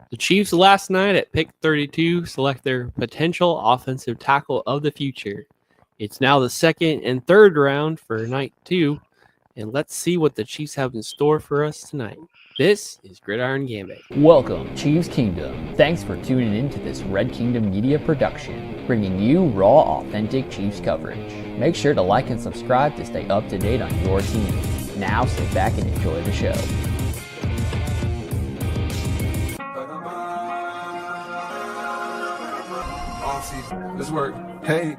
The Chiefs last night at pick 32 select their potential offensive tackle of the future. It's now the second and third round for night 2, and let's see what the Chiefs have in store for us tonight. This is Gridiron Gambit. Welcome, Chiefs Kingdom. Thanks for tuning in to this Red Kingdom Media production, bringing you raw, authentic Chiefs coverage. Make sure to like and subscribe to stay up to date on your team. Now sit back and enjoy the show. Let's work. Hey.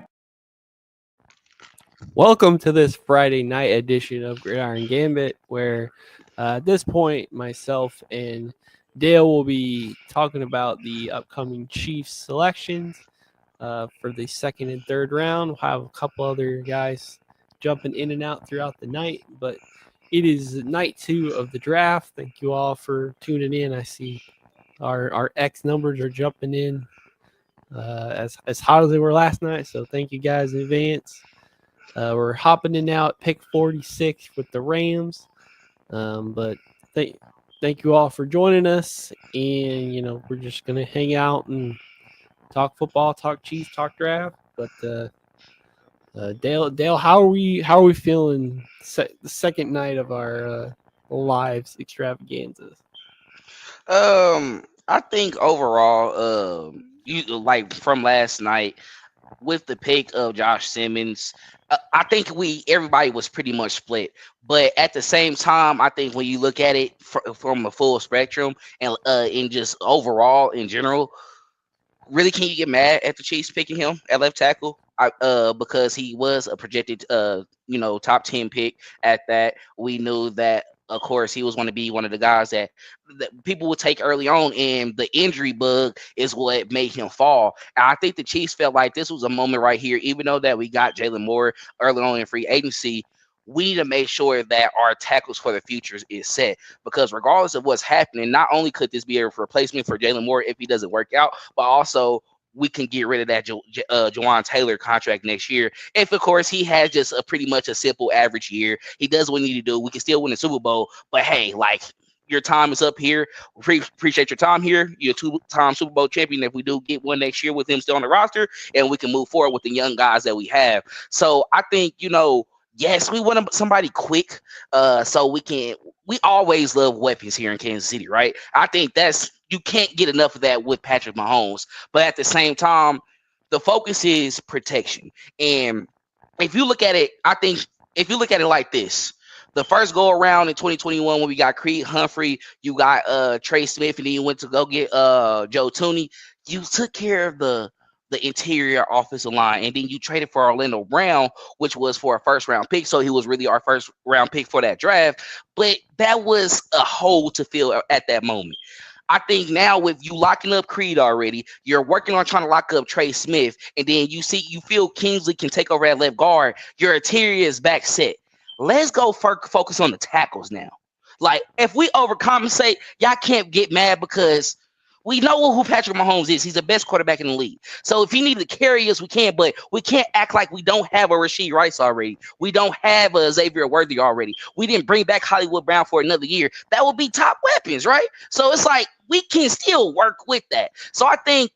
Welcome to this Friday night edition of Gridiron Gambit, where at this point, myself and Dale will be talking about the upcoming Chiefs selections for the second and third round. We'll have a couple other guys jumping in and out throughout the night, but it is night 2 of the draft. Thank you all for tuning in. I see our X numbers are jumping in as hot as they were last night, so thank you guys in advance. We're hopping in now at pick 46 with the Rams, but thank you all for joining us, and we're just gonna hang out and talk football, talk Chiefs, talk draft. But Dale, how are we feeling the second night of our lives extravaganzas? I think overall, you like from last night with the pick of Josh Simmons, I think everybody was pretty much split. But at the same time, I think when you look at it from the full spectrum and in just overall in general, really can you get mad at the Chiefs picking him at left tackle? Because he was a projected top 10 pick at that. We knew that, of course, he was going to be one of the guys that people would take early on, and the injury bug is what made him fall. And I think the Chiefs felt like this was a moment right here, even though that we got Jalen Moore early on in free agency. We need to make sure that our tackles for the future is set, because regardless of what's happening, not only could this be a replacement for Jalen Moore if he doesn't work out, but also we can get rid of that Jawan Taylor contract next year. If, of course, he has just pretty much a simple average year, he does what he need to do. We can still win the Super Bowl, but hey, like, your time is up here. Appreciate your time here. You're a 2-time Super Bowl champion. If we do get one next year with him still on the roster, and we can move forward with the young guys that we have. So I think, yes, we want somebody quick. So we always love weapons here in Kansas City, right? I think you can't get enough of that with Patrick Mahomes. But at the same time, the focus is protection. And if you look at it, I think if you look at it like this, the first go around in 2021 when we got Creed Humphrey, you got Trey Smith, and then you went to go get Joe Tooney, you took care of the interior offensive line, and then you traded for Orlando Brown, which was for a first-round pick, so he was really our first-round pick for that draft. But that was a hole to fill at that moment. I think now with you locking up Creed already, you're working on trying to lock up Trey Smith, and then you feel Kingsley can take over at left guard. Your interior is back set. Let's go focus on the tackles now. Like, if we overcompensate, y'all can't get mad because we know who Patrick Mahomes is. He's the best quarterback in the league. So if he needs to carry us, we can, but we can't act like we don't have a Rashee Rice already. We don't have a Xavier Worthy already. We didn't bring back Hollywood Brown for another year. That would be top weapons, right? So it's like we can still work with that. So I think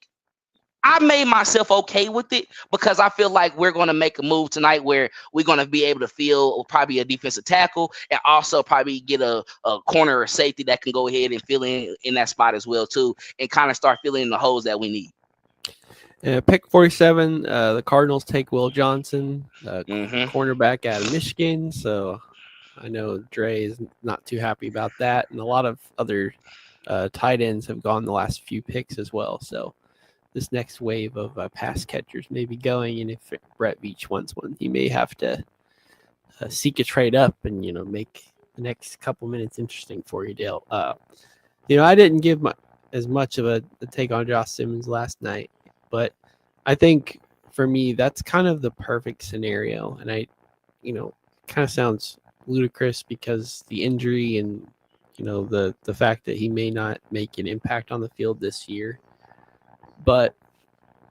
I made myself okay with it because I feel like we're going to make a move tonight where we're going to be able to fill probably a defensive tackle and also probably get a corner or safety that can go ahead and fill in that spot as well too, and kind of start filling in the holes that we need. Pick 47, the Cardinals take Will Johnson, cornerback out of Michigan. So I know Dre is not too happy about that, and a lot of other tight ends have gone the last few picks as well. So this next wave of pass catchers may be going, and if Brett Veach wants one, he may have to seek a trade up and make the next couple minutes interesting for you, Dale. I didn't give as much of a take on Josh Simmons last night, but I think for me that's kind of the perfect scenario, and kind of sounds ludicrous because the injury and the fact that he may not make an impact on the field this year. But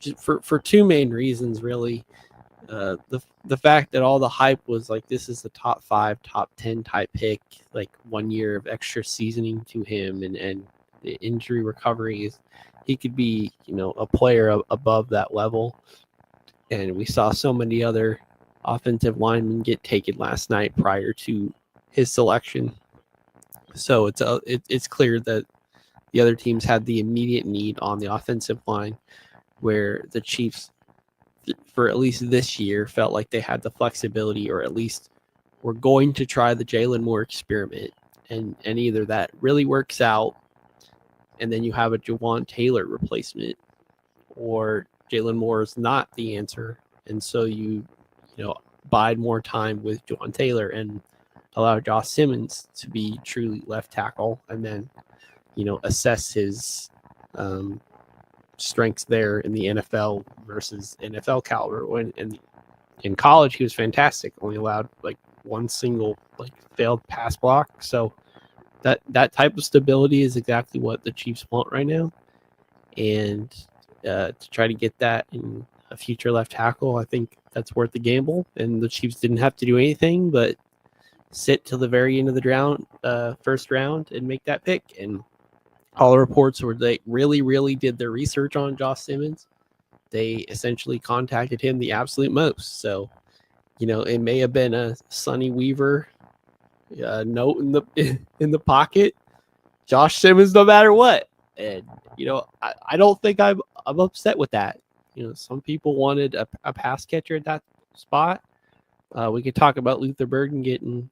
just for two main reasons, really. The fact that all the hype was like this is the top 5, top 10 type pick, like 1 year of extra seasoning to him, and the injury recovery is, he could be, a player above that level. And we saw so many other offensive linemen get taken last night prior to his selection. So it's clear that the other teams had the immediate need on the offensive line, where the Chiefs, for at least this year, felt like they had the flexibility, or at least were going to try the Jalen Moore experiment. And either that really works out, and then you have a Jawan Taylor replacement, or Jalen Moore is not the answer, and so you bide more time with Jawan Taylor and allow Josh Simmons to be truly left tackle, and then assess his strengths there in the NFL versus NFL caliber. When in college he was fantastic, only allowed like one single failed pass block. So that type of stability is exactly what the Chiefs want right now, and to try to get that in a future left tackle, I think that's worth the gamble. And the Chiefs didn't have to do anything but sit till the very end of the first round, and make that pick. And all the reports were they really, really did their research on Josh Simmons. They essentially contacted him the absolute most. So, it may have been a Sonny Weaver note in the pocket, Josh Simmons, no matter what. And I don't think I'm upset with that. Some people wanted a pass catcher at that spot. We could talk about Luther Burden getting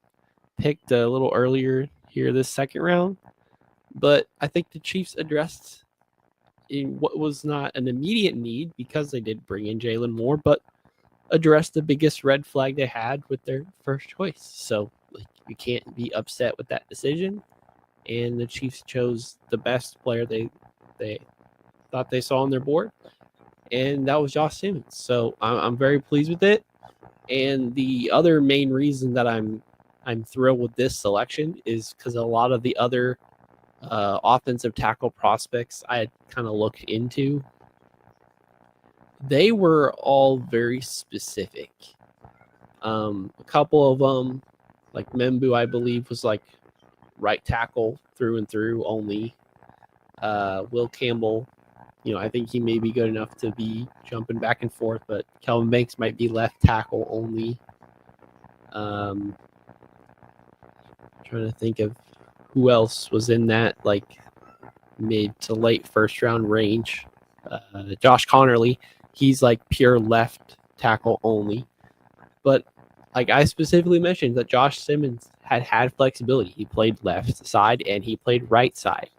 picked a little earlier here this second round, but I think the Chiefs addressed in what was not an immediate need, because they did bring in Jalen Moore, but addressed the biggest red flag they had with their first choice. So you can't be upset with that decision. And the Chiefs chose the best player they thought they saw on their board, and that was Josh Simmons. So I'm very pleased with it. And the other main reason that I'm thrilled with this selection is because a lot of the other offensive tackle prospects I had kind of looked into, they were all very specific. A couple of them, like Membu, I believe, was like right tackle through and through only. Will Campbell, I think he may be good enough to be jumping back and forth, but Kelvin Banks might be left tackle only. Trying to think of who else was in that mid to late first round range. Josh Connerly, he's pure left tackle only. But I specifically mentioned that Josh Simmons had flexibility. He played left side and he played right side.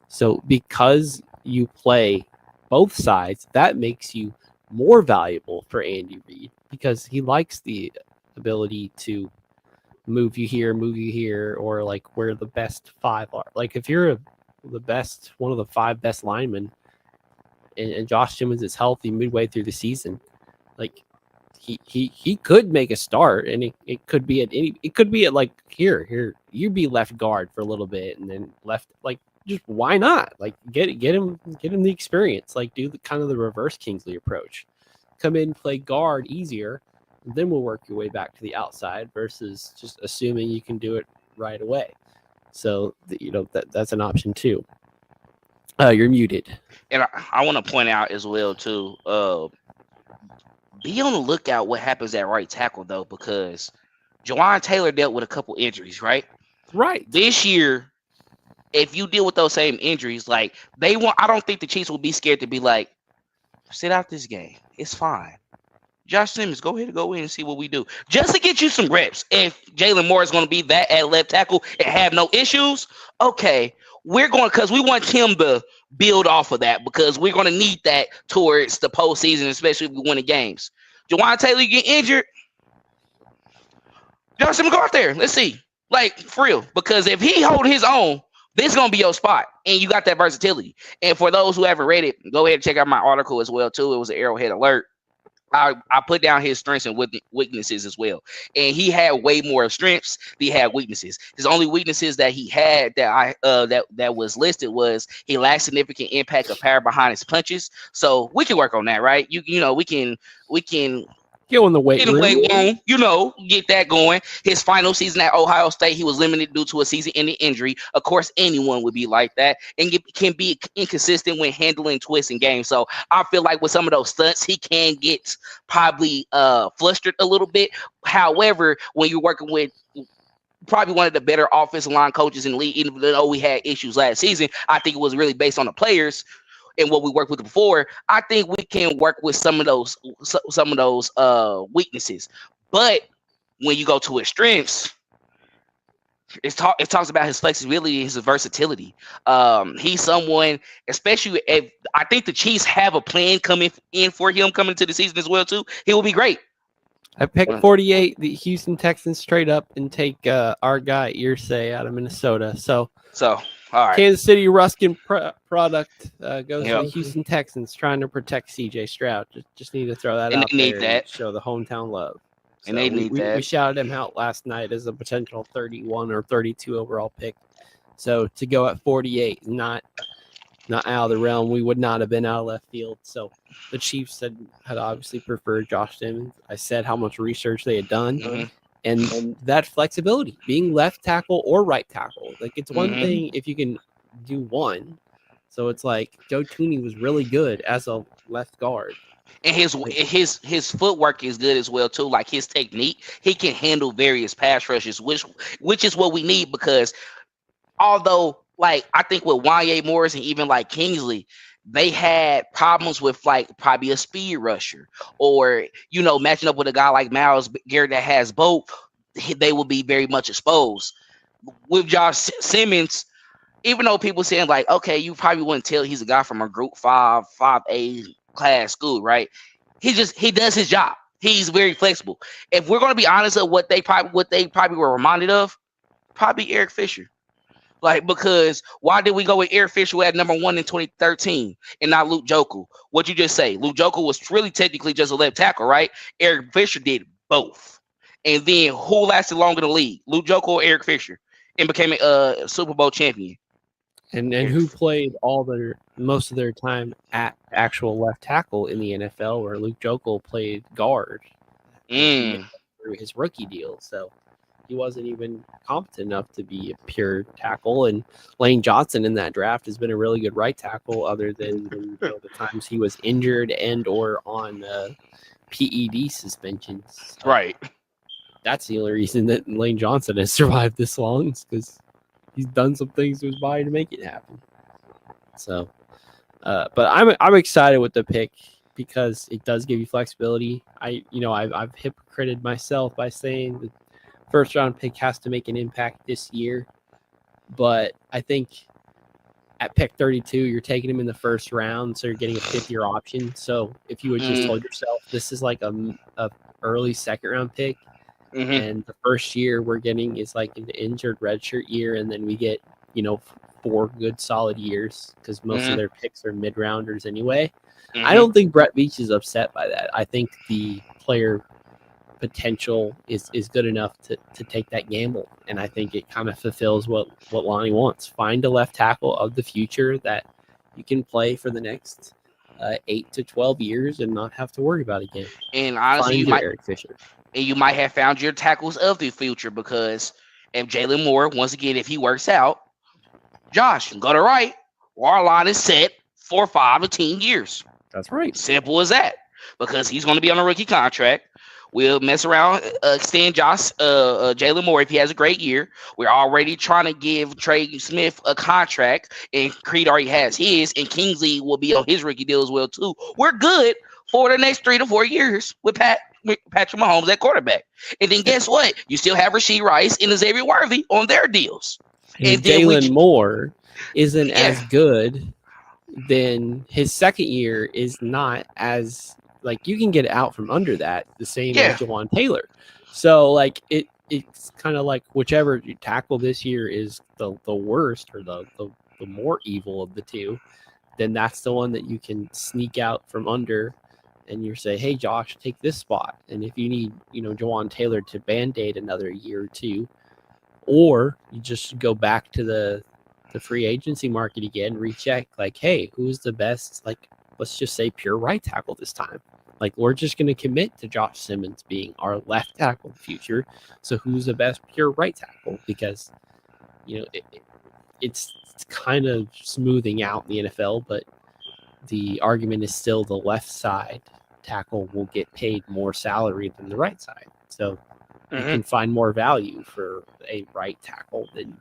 So because you play both sides, that makes you more valuable for Andy Reid, because he likes the ability to move you here, or where the best five are. If you're one of the five best linemen, and Josh Simmons is healthy midway through the season, he could make a start, and it could be at here you be left guard for a little bit, and then left just why not? Get him the experience. Do the kind of the reverse Kingsley approach. Come in, play guard easier, and then we'll work your way back to the outside, versus just assuming you can do it right away. So that's an option too. You're muted. And I want to point out as well too. Be on the lookout what happens at right tackle though, because Jawan Taylor dealt with a couple injuries, right? Right. This year, if you deal with those same injuries, I don't think the Chiefs will be scared to be sit out this game. It's fine. Josh Simmons, go ahead and go in and see what we do. Just to get you some reps. If Jalen Moore is going to be that at left tackle and have no issues, okay, because we want him to build off of that, because we're going to need that towards the postseason, especially if we win the games. Jawan Taylor, you get injured, Josh Simmons, go out there. Let's see. For real. Because if he hold his own, this is going to be your spot, and you got that versatility. And for those who haven't read it, go ahead and check out my article as well, too. It was an Arrowhead Alert. I put down his strengths and weaknesses as well. And he had way more strengths than he had weaknesses. His only weaknesses that he had that was listed was he lacked significant impact of power behind his punches. So we can work on that, right? We can Go in the weight In the room. weight room, get that going. His final season at Ohio State, he was limited due to a season-ending injury. Of course, anyone would be like that, and can be inconsistent when handling twists in games. So I feel like with some of those stunts, he can get probably flustered a little bit. However, when you're working with probably one of the better offensive line coaches in the league, even though we had issues last season, I think it was really based on the players and what we worked with before. I think we can work with some of those weaknesses. But when you go to his strengths, it talks about his flexibility and his versatility. He's someone, especially if I think the Chiefs have a plan coming in for him coming into the season as well too. He will be great. I picked 48, the Houston Texans straight up, and take our guy Irsay out of Minnesota. So all right. Kansas City Ruskin product goes to the Houston Texans, trying to protect C.J. Stroud. Just need to throw that out there and show the hometown love. So and they need that. We shouted him out last night as a potential 31 or 32 overall pick. So to go at 48, not out of the realm. We would not have been out of left field. So the Chiefs had obviously preferred Josh Simmons. I said how much research they had done. And that flexibility, being left tackle or right tackle. Like, it's one thing if you can do one. So it's like Joe Tooney was really good as a left guard. And his footwork is good as well too. Like his technique, he can handle various pass rushes, which is what we need, because although, like, I think with Wanye Morris and even like Kingsley, they had problems with like probably a speed rusher or matching up with a guy like Myles Garrett that has both. They will be very much exposed. With Josh Simmons, even though people saying like, okay, you probably wouldn't tell he's a guy from a Group 5A class school, right? He does his job. He's very flexible. If we're going to be honest of what they probably were reminded of, probably Eric Fisher. Like, because why did we go with Eric Fisher at number 1 in 2013 and not Luke Jokel? What'd you just say? Luke Jokel was really technically just a left tackle, right? Eric Fisher did both. And then who lasted longer in the league, Luke Jokel or Eric Fisher, and became a Super Bowl champion? And who played most of their time at actual left tackle in the NFL, where Luke Jokel played guard through his rookie deal. So he wasn't even competent enough to be a pure tackle. And Lane Johnson in that draft has been a really good right tackle, other than the times he was injured and or on PED suspensions. Right. That's the only reason that Lane Johnson has survived this long, is because he's done some things to his body to make it happen. So, but I'm excited with the pick because it does give you flexibility. I've hypocrited myself by saying the first round pick has to make an impact this year, but I think at pick 32, you're taking him in the first round, so you're getting a 5th-year option. So if you had just told yourself this is like a early second-round pick, and the first year we're getting is like an injured redshirt year, and then we get 4 good solid years because most of their picks are mid-rounders anyway. I don't think Brett Veach is upset by that. I think the player potential is good enough to take that gamble, and I think it kind of fulfills what Lonnie wants. Find a left tackle of the future that you can play for the next 8 to 12 years and not have to worry about again. And honestly, Eric Fisher. And you might have found your tackles of the future, because if Jalen Moore, once again, if he works out, Josh, go to right, our line is set for 5 to 10 years. That's right. Simple as that. Because he's going to be on a rookie contract. We'll mess around, extend Jalen Moore if he has a great year. We're already trying to give Trey Smith a contract, and Creed already has his, and Kingsley will be on his rookie deal as well too. We're good for the next 3 to 4 years with Patrick Mahomes at quarterback. And then guess what? You still have Rashee Rice and Xavier Worthy on their deals. And Jalen Moore isn't as good, then his second year is not as, like, you can get out from under that the same as Jawan Taylor. So, like, it's kind of like whichever you tackle this year is the worst or the more evil of the two, then that's the one that you can sneak out from under. And you say, hey, Josh, take this spot. And if you need, Jawan Taylor to Band-Aid another year or two, or you just go back to the free agency market again, recheck, like, hey, who's the best, like, let's just say pure right tackle this time. Like, we're just going to commit to Josh Simmons being our left tackle in the future. So who's the best pure right tackle? Because, it's kind of smoothing out in the NFL, but the argument is still the left side tackle will get paid more salary than the right side. So you can find more value for a right tackle than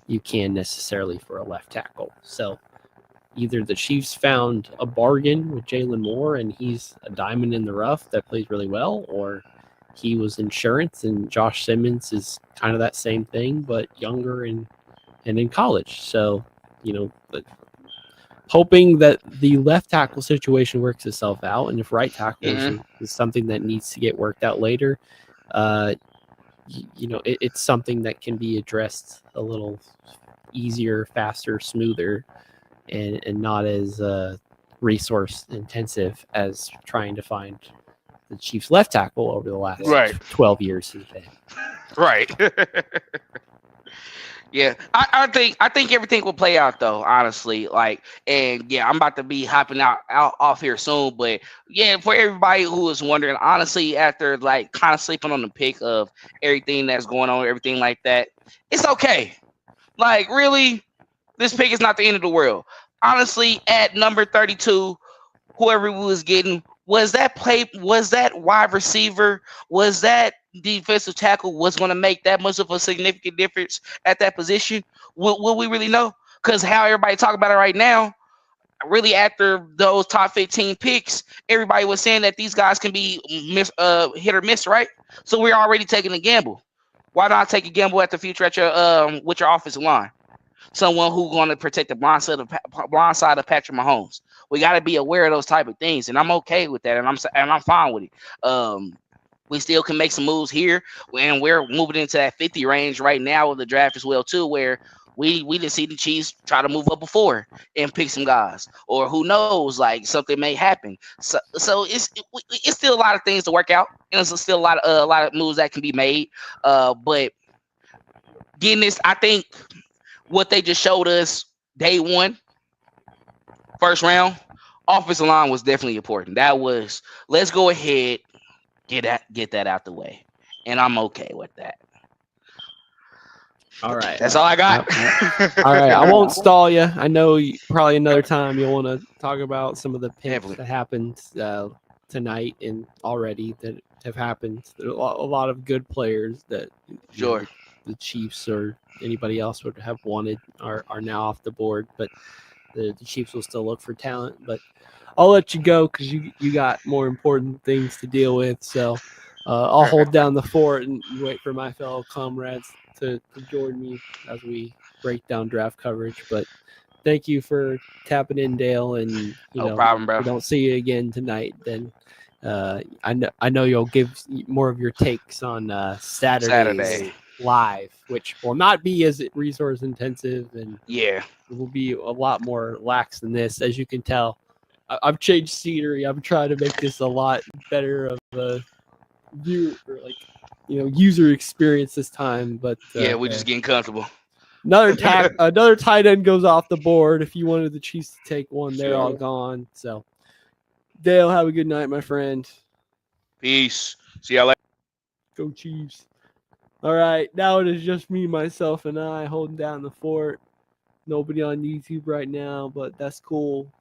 you can necessarily for a left tackle. So either the Chiefs found a bargain with Jalen Moore and he's a diamond in the rough that plays really well, or he was insurance and Josh Simmons is kind of that same thing, but younger and in college. So, hoping that the left tackle situation works itself out. And if right tackle is something that needs to get worked out later, it's something that can be addressed a little easier, faster, smoother, and not as resource intensive as trying to find the Chiefs left tackle over the last 12 years has been. Right. Yeah, I think everything will play out though, honestly. I'm about to be hopping out off here soon, but yeah, for everybody who is wondering, honestly, after kind of sleeping on the pick of everything that's going on, everything like that, it's okay. Really, this pick is not the end of the world. Honestly, at number 32, whoever we was getting, was that wide receiver, was that defensive tackle was going to make that much of a significant difference at that position? Will we really know? Because how everybody talk about it right now, really after those top 15 picks, everybody was saying that these guys can be hit or miss, right? So we're already taking a gamble. Why not take a gamble at the future at your with your offensive line? Someone who's going to protect the blind side of Patrick Mahomes. We got to be aware of those type of things, and I'm okay with that, and I'm fine with it. We still can make some moves here, and we're moving into that 50 range right now with the draft as well too, where we didn't see the Chiefs try to move up before and pick some guys, or who knows, something may happen. So it's still a lot of things to work out, and there's still a lot of moves that can be made. But getting this, I think what they just showed us day one, first round, offensive line was definitely important. That was, let's go ahead, get that out the way, and I'm okay with that. All right, that's all I got. All right, I won't stall you. I know probably another time you'll want to talk about some of the picks that happened tonight and already that have happened. There are a lot of good players that the Chiefs or anybody else would have wanted are now off the board, but the Chiefs will still look for talent. But I'll let you go because you got more important things to deal with. So I'll hold down the fort and wait for my fellow comrades to join me as we break down draft coverage. But thank you for tapping in, Dale. And no problem, bro. If we don't see you again tonight, then I know you'll give more of your takes on Saturday live, which will not be as resource intensive, and it will be a lot more lax than this. As you can tell, I've changed scenery. I'm trying to make this a lot better of a view, or user experience this time. But we're just getting comfortable. Another tight end goes off the board. If you wanted the Chiefs to take one, they're all gone. So, Dale, have a good night, my friend. Peace. See y'all later. Go Chiefs. All right, now it is just me, myself, and I holding down the fort. Nobody on YouTube right now, but that's cool.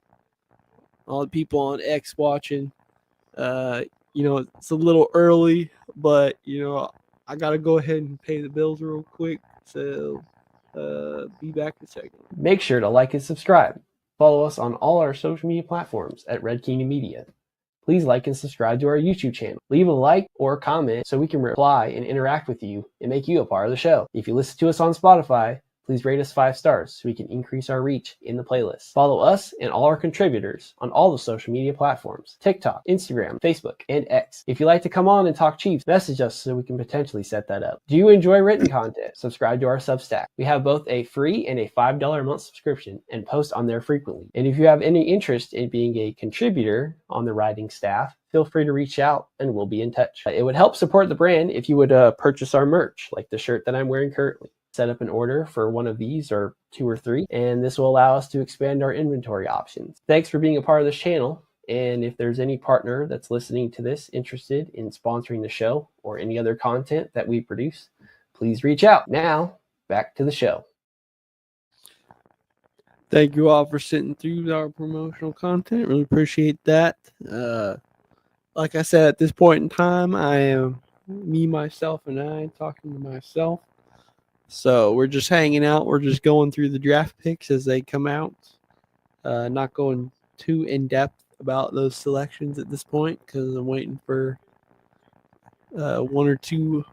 All the people on X watching. It's a little early, but I gotta go ahead and pay the bills real quick. So be back in a second. Make sure to like and subscribe. Follow us on all our social media platforms at Red Kingdom Media. Please like and subscribe to our YouTube channel. Leave a like or a comment so we can reply and interact with you and make you a part of the show. If you listen to us on Spotify, please rate us 5 stars so we can increase our reach in the playlist. Follow us and all our contributors on all the social media platforms: TikTok, Instagram, Facebook, and X. If you'd like to come on and talk Chiefs, message us so we can potentially set that up. Do you enjoy written content? Subscribe to our Substack. We have both a free and a $5 a month subscription and post on there frequently. And if you have any interest in being a contributor on the writing staff, feel free to reach out and we'll be in touch. It would help support the brand if you would purchase our merch, like the shirt that I'm wearing currently. Set up an order for one of these or 2 or 3, and this will allow us to expand our inventory options. Thanks for being a part of this channel, And if there's any partner that's listening to this interested in sponsoring the show or any other content that we produce, please reach out. Now, back to the show. Thank you all for sitting through our promotional content. Really appreciate that. Like I said, at this point in time, I am me, myself, and I talking to myself. So we're just hanging out. We're just going through the draft picks as they come out. Not going too in depth about those selections at this point because I'm waiting for one or two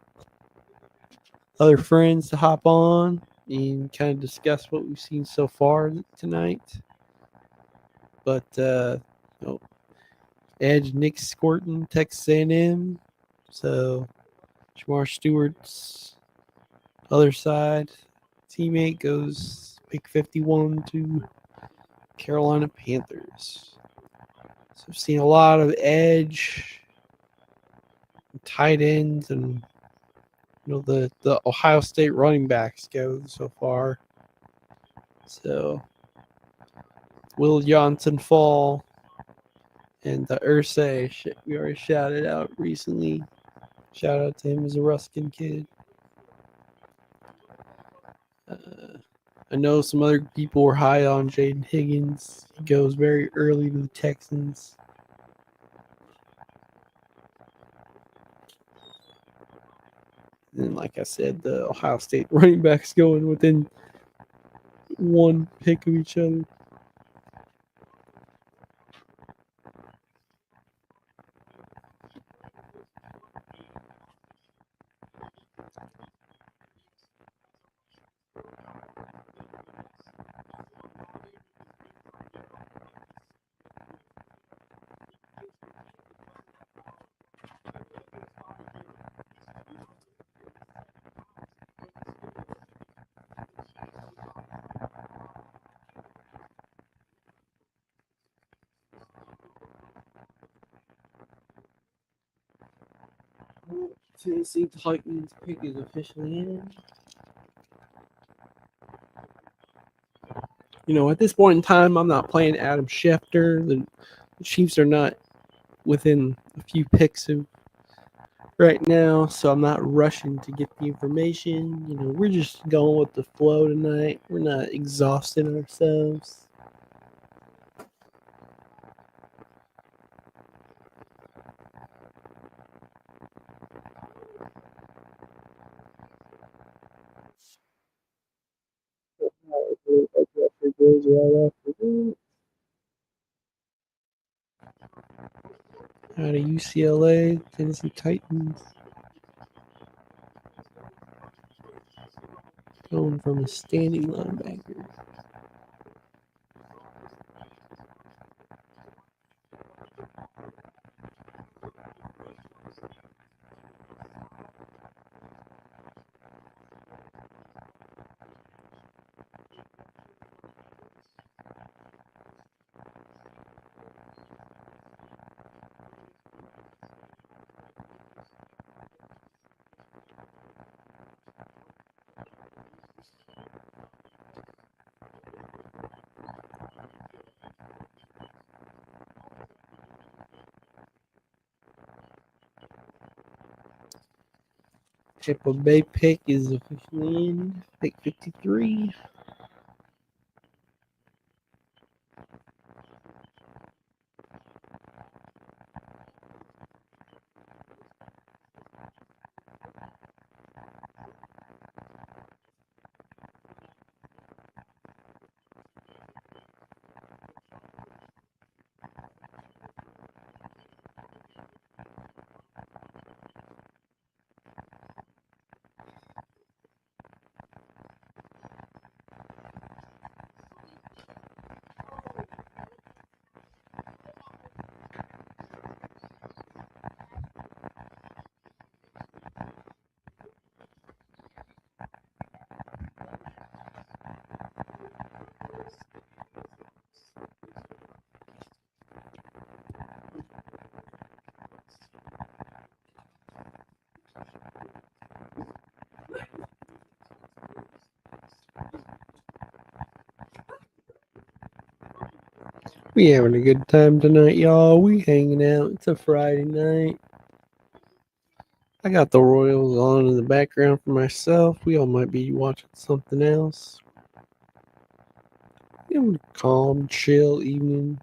other friends to hop on and kind of discuss what we've seen so far tonight. But Edge, Nick Scorton, Texas A&M. So Jamar Stewart's other side teammate goes pick 51 to Carolina Panthers. So I've seen a lot of edge, tight ends, and the Ohio State running backs go so far. So Will Johnson fall and the Ursay we already shouted out recently. Shout out to him as a Ruskin kid. I know some other people were high on Jaden Higgins. He goes very early to the Texans. And like I said, the Ohio State running backs going within one pick of each other. Tennessee Titans pick is officially in. At this point in time, I'm not playing Adam Schefter. The Chiefs are not within a few picks of right now, so I'm not rushing to get the information. We're just going with the flow tonight. We're not exhausting ourselves. Out of UCLA, Tennessee Titans. Going from a standing linebacker. Tampa Bay pick is officially in. Pick 53. We having a good time tonight, y'all. We hanging out. It's a Friday night. I got the Royals on in the background for myself. We all might be watching something else. Calm, chill evening.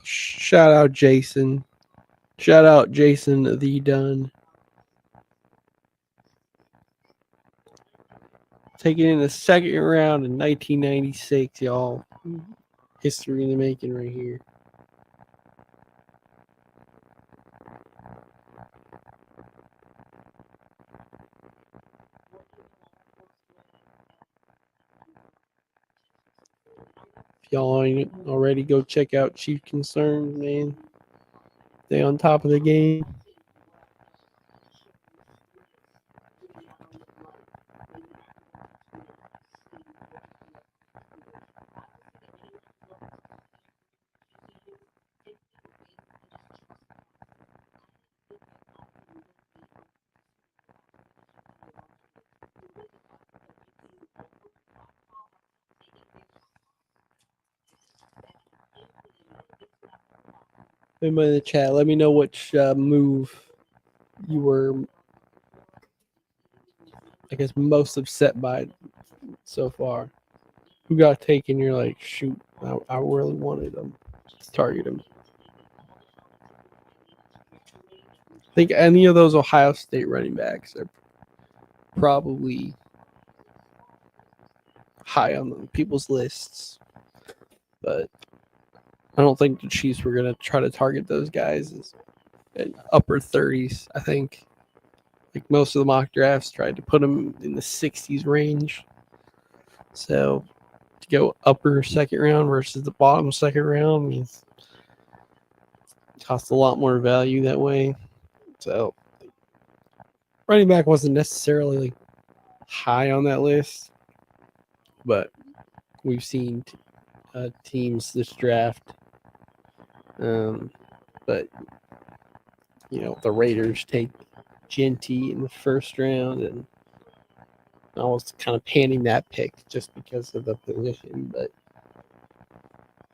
Shout out Jason. Shout out Jason the Dunn. Taking in the second round in 1996, y'all. History in the making right here. If y'all ain't already, go check out Chief Concerns, man. Stay on top of the game. Anybody in the chat, let me know which move you were, I guess, most upset by so far. Who got taken? You're like, shoot, I really wanted them to target him. I think any of those Ohio State running backs are probably high on the people's lists, but I don't think the Chiefs were going to try to target those guys in upper 30s. I think like most of the mock drafts tried to put them in the 60s range. So to go upper second round versus the bottom second round means it costs a lot more value that way. So running back wasn't necessarily like high on that list, but we've seen teams this draft. But you know, the Raiders take Genty in the first round, and I was kind of panning that pick just because of the position. But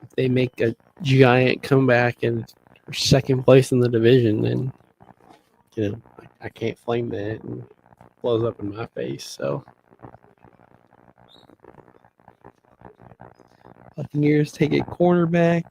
if they make a giant comeback and second place in the division, then you know I can't flame that and blows up in my face. So Buccaneers take a cornerback.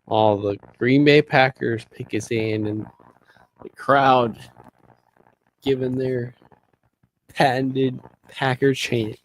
All the Green Bay Packers pick his hand, and the crowd giving their patented Packer chant.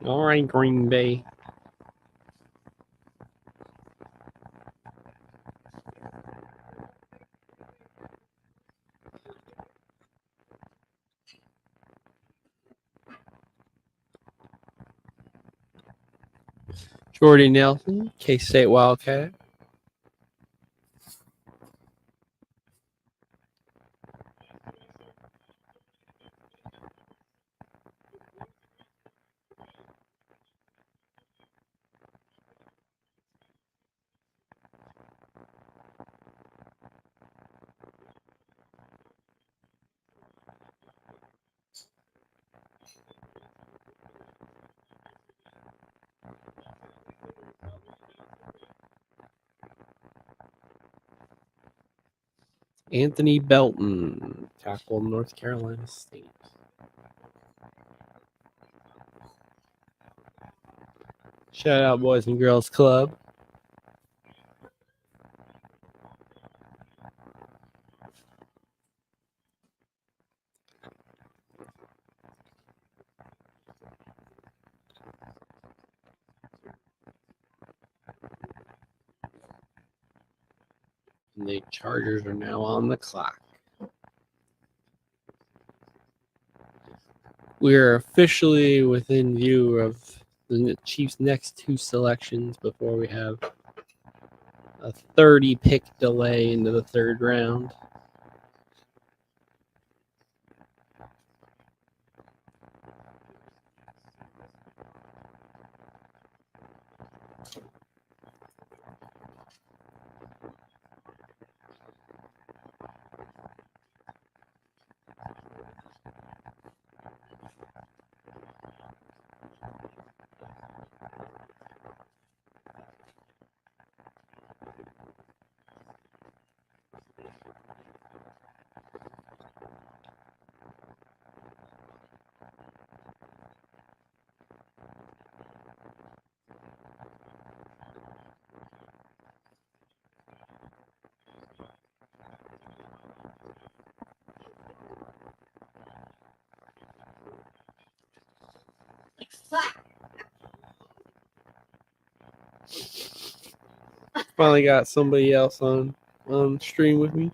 All right, Green Bay. Jordy Nelson, K-State Wildcat. Anthony Belton, tackle North Carolina State. Shout out Boys and Girls Club. And the Chargers are now on the clock. We are officially within view of the Chiefs' next two selections before we have a 30-pick delay into the third round. Finally got somebody else on stream with me.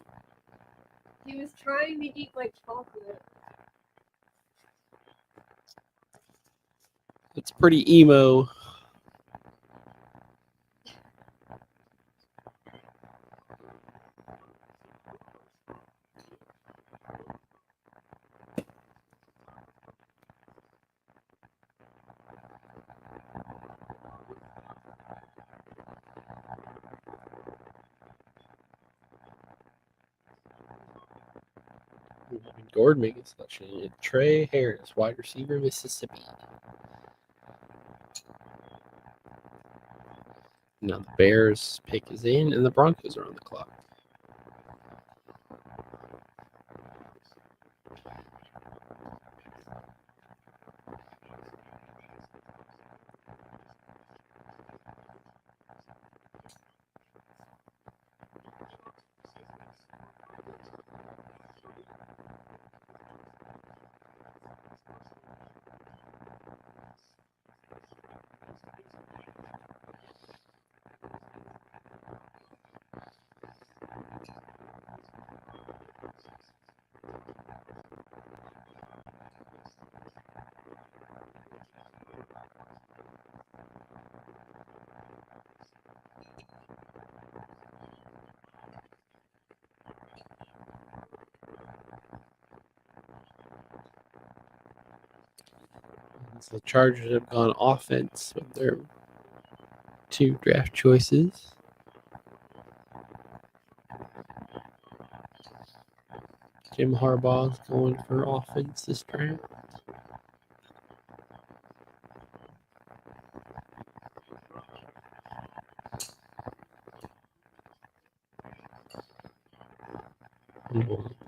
He was trying to eat my chocolate. It's pretty emo. Gordon making selection. Trey Harris, wide receiver, Mississippi. Now the Bears pick is in, and the Broncos are on the clock. So the Chargers have gone offense with their two draft choices. Jim Harbaugh's going for offense this draft.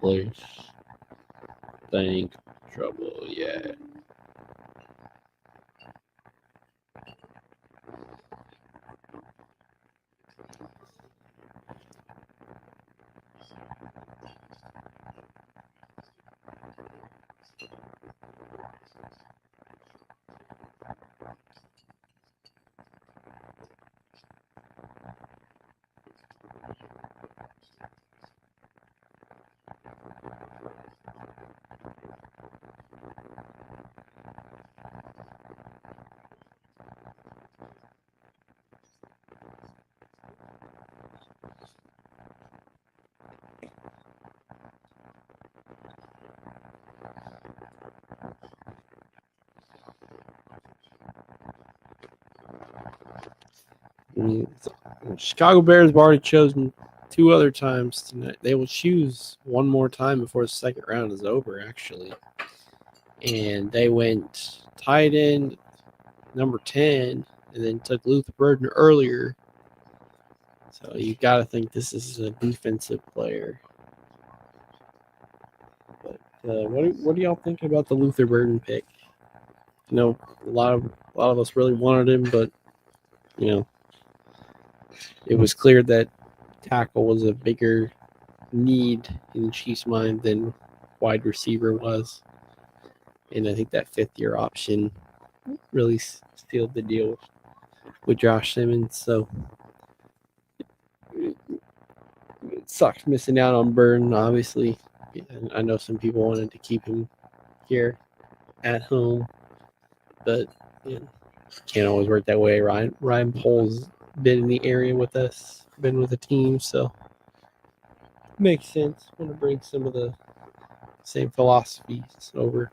Place. Thank trouble, yeah. I mean, Chicago Bears have already chosen 2 other times tonight. They will choose one more time before the second round is over, actually. And they went tight end number 10 and then took Luther Burden earlier. So you got to think this is a defensive player. But what do y'all think about the Luther Burden pick? You know, a lot of us really wanted him, but you know, it was clear that tackle was a bigger need in the Chiefs' mind than wide receiver was. And I think that 5th-year option really sealed the deal with Josh Simmons. So it sucks missing out on Burden, obviously. I know some people wanted to keep him here at home, but you know, can't always work that way. Ryan Pohl's been in the area with us, been with the team, so makes sense. Want to bring some of the same philosophies over.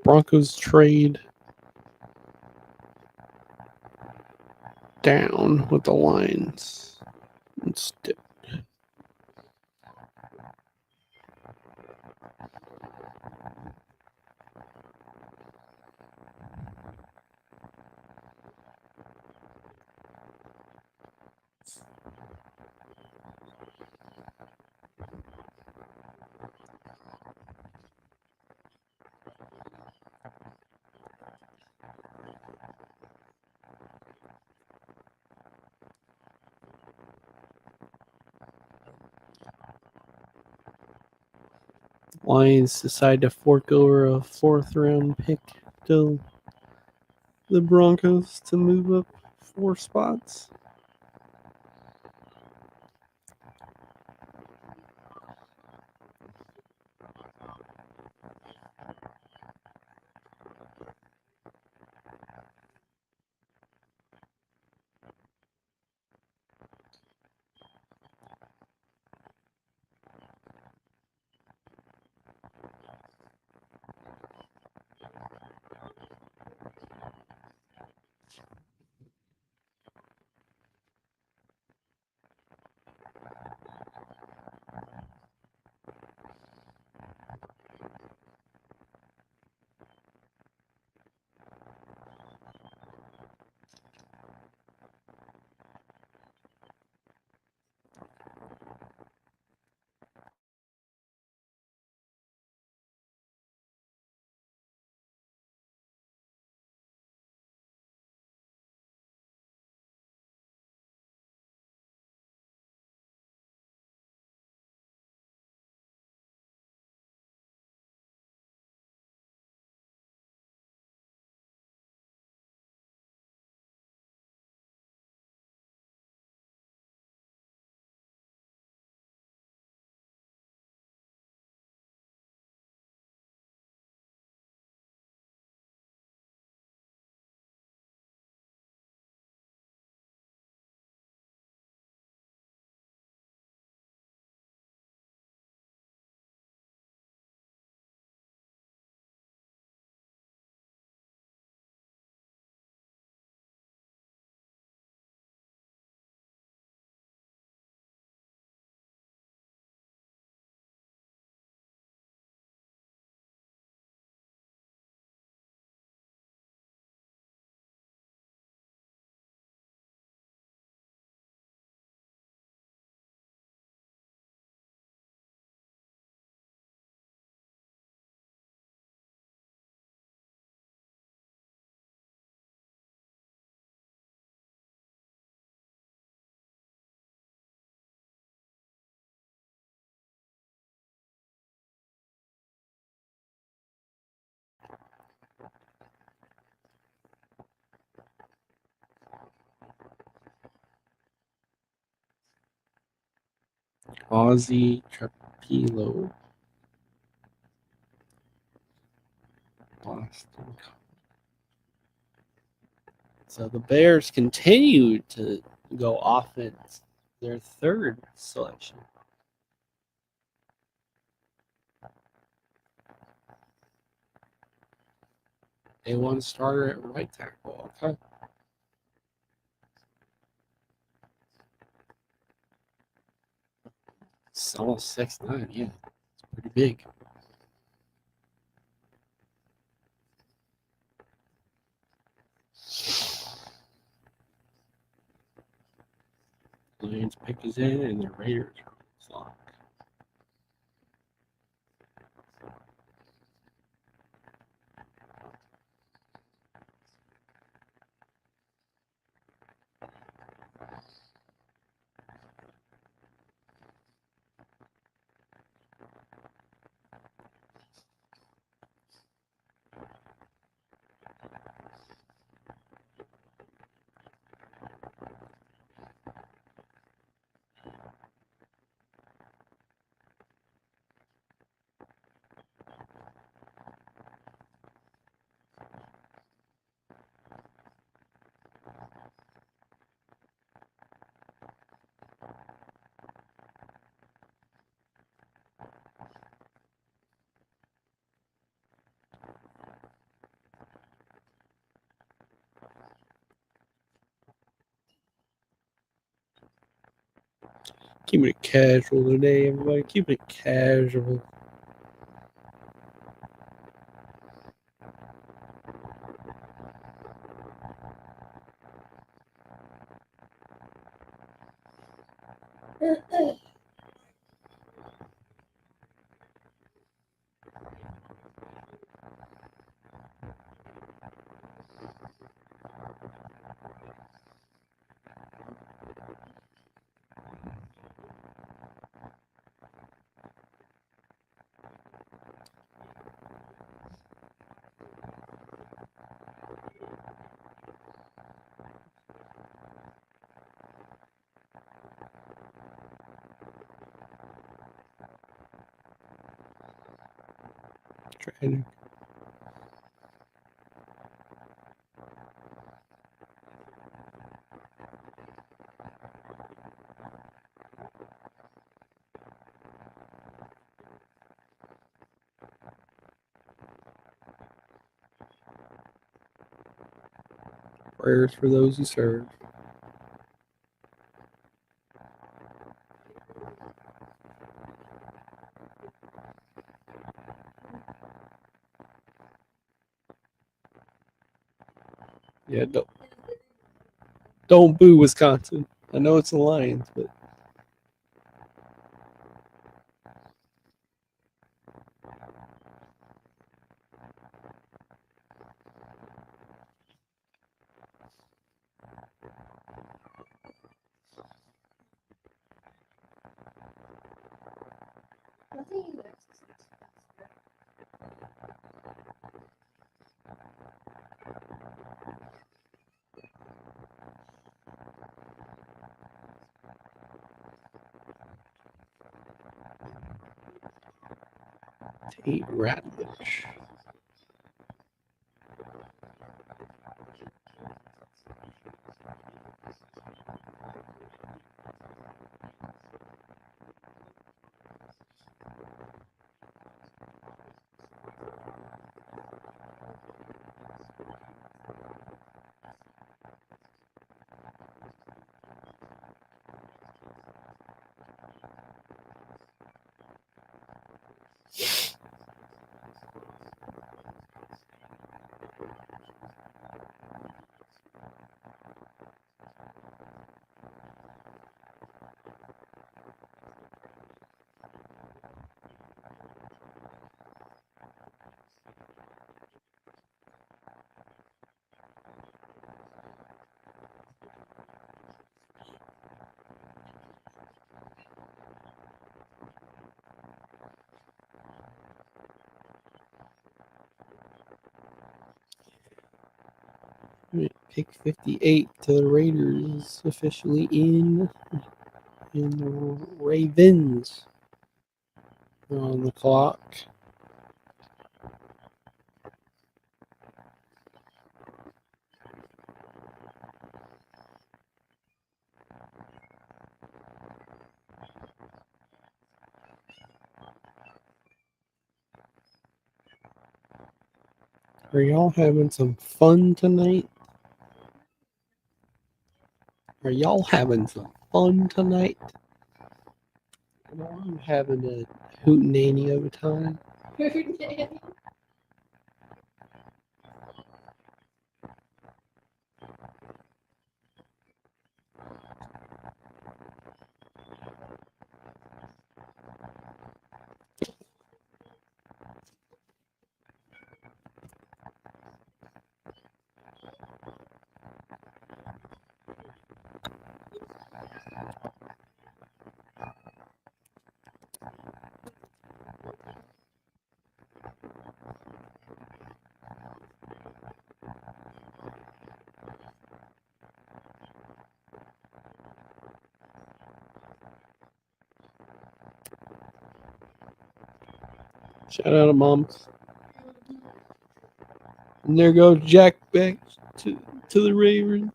Broncos trade down with the Lions instead. Lions decide to fork over a 4th-round pick to the Broncos to move up 4 spots. Ozzy Trapilo. Boston. So the Bears continue to go offense. Their third selection. A1 starter at right tackle. Okay. It's almost 6'9". Yeah, it's pretty big. Lions pick is in, and the Raiders are on the clock. Keeping it casual today, everybody. Keep it casual. Trying prayers for those who serve. Yeah, don't boo Wisconsin. I know it's the Lions, but Tate Ratledge. Pick 58 to the Raiders officially in. and the Ravens are on the clock. Are y'all having some fun tonight? Are y'all having some fun tonight? I'm having a hootenanny of a time. Shout out to moms. And there goes Jack back to the Ravens.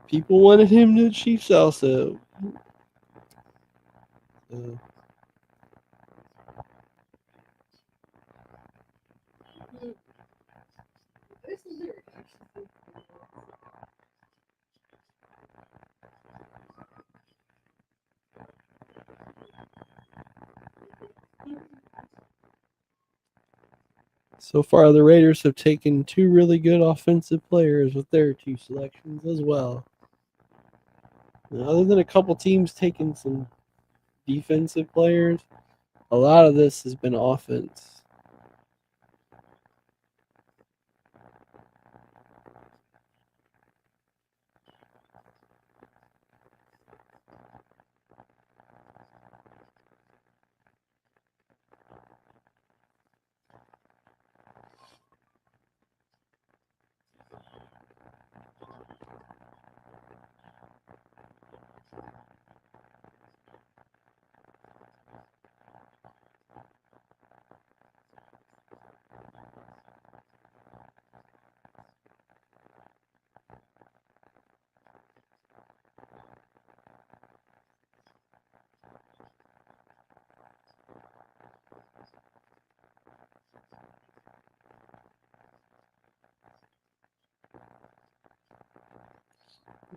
People wanted him to the Chiefs also. So far, the Raiders have taken two really good offensive players with their two selections as well. Now, other than a couple teams taking some defensive players, a lot of this has been offense.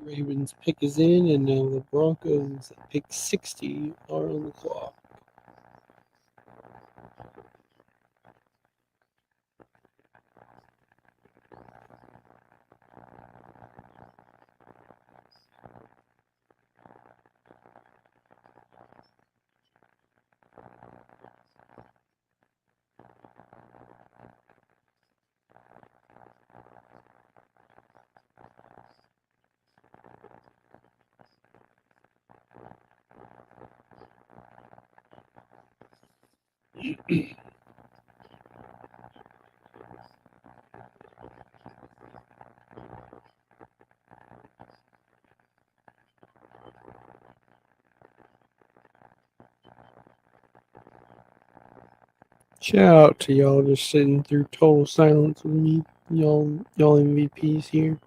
Ravens pick is in, and now the Broncos at pick 60 are on the clock. Shout out to y'all just sitting through total silence with me. Y'all MVPs here.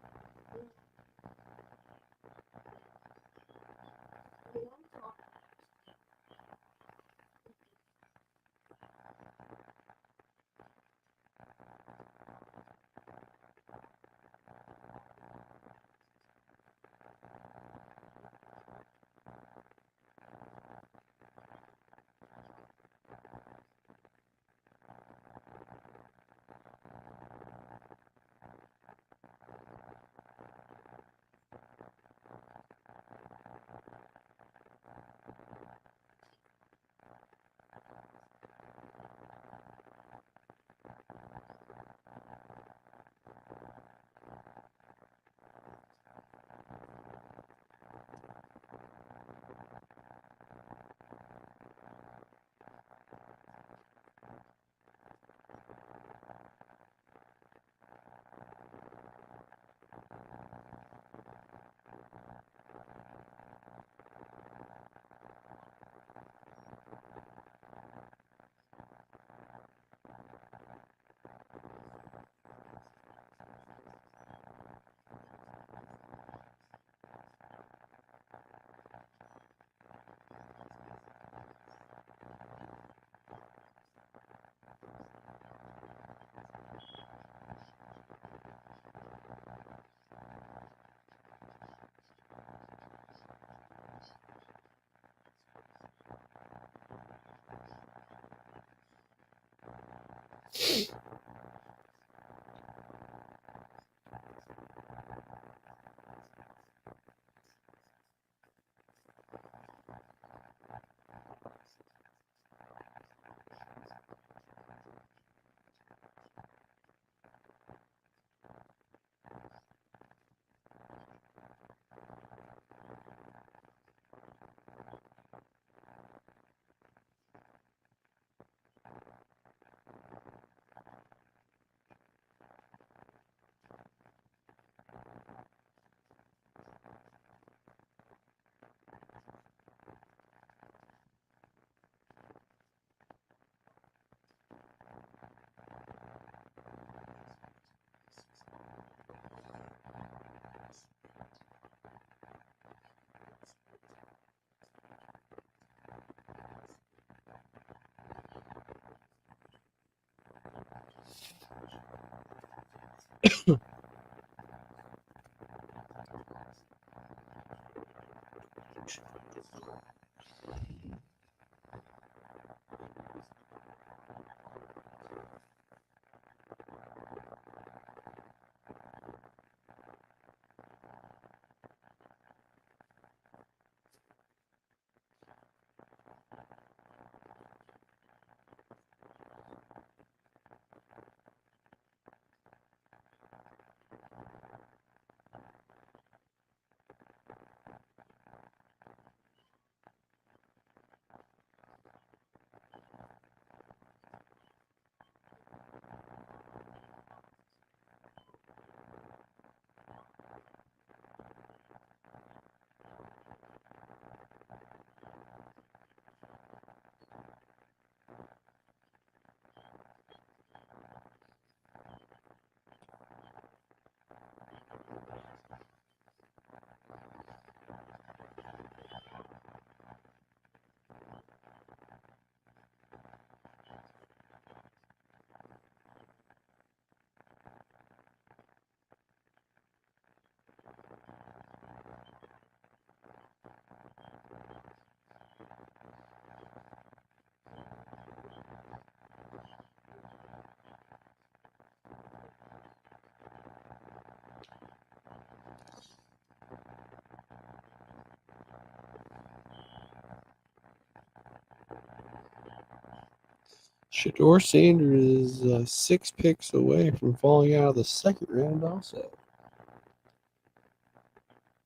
Shador Sanders is 6 picks away from falling out of the second round also.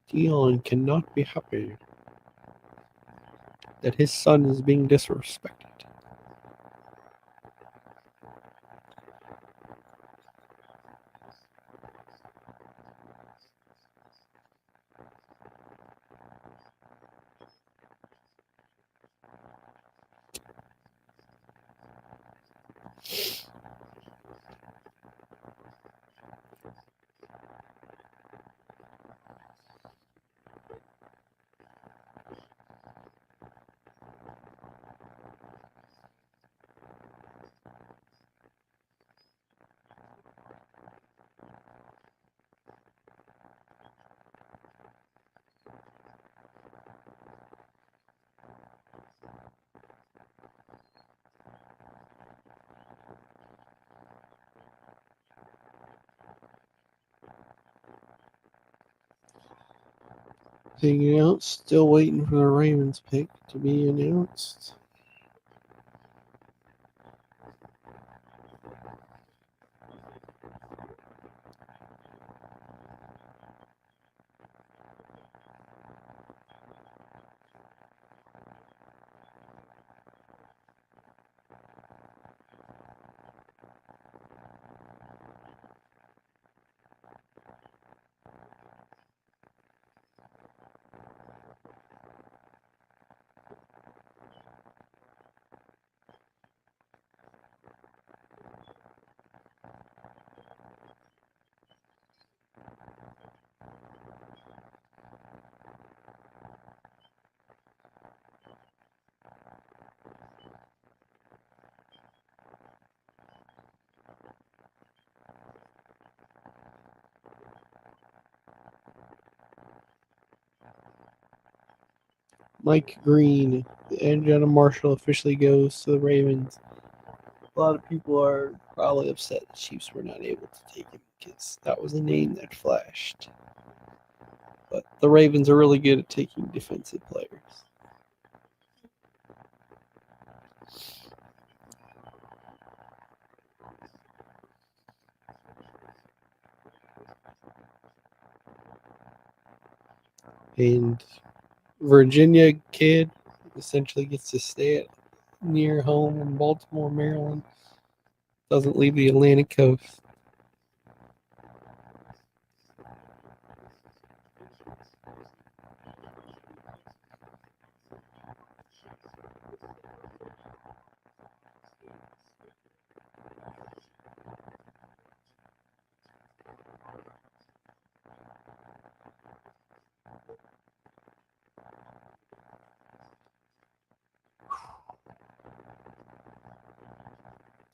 Dion cannot be happy that his son is being disrespected. Hanging out, still waiting for the Ravens pick to be announced. Mike Green and Jenna Marshall officially goes to the Ravens. A lot of people are probably upset the Chiefs were not able to take him because that was a name that flashed. But the Ravens are really good at taking defensive players. And Virginia kid essentially gets to stay near home in Baltimore, Maryland. Doesn't leave the Atlantic coast.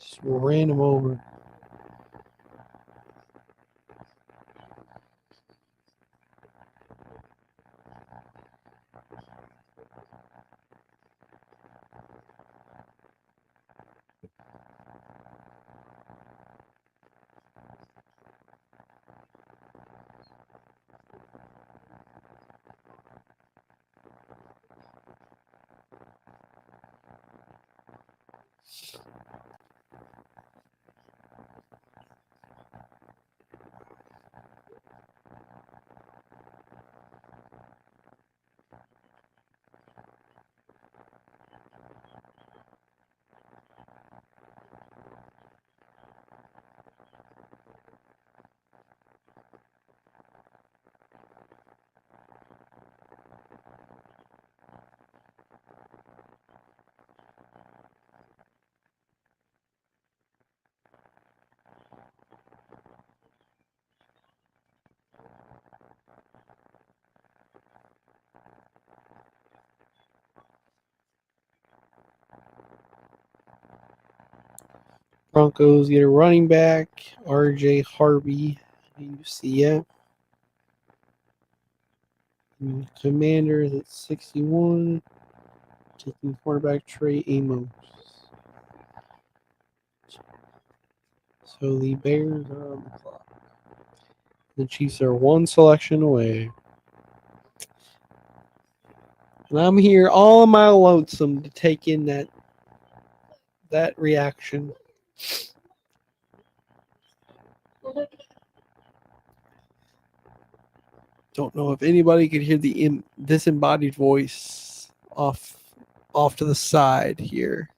Just ran him over. Broncos get a running back, R.J. Harvey, UCF. And Commanders at 61, taking quarterback Trey Amos. So the Bears are on the clock. The Chiefs are one selection away. And I'm here all on my lonesome to take in that reaction. Don't know if anybody could hear the disembodied voice off to the side here.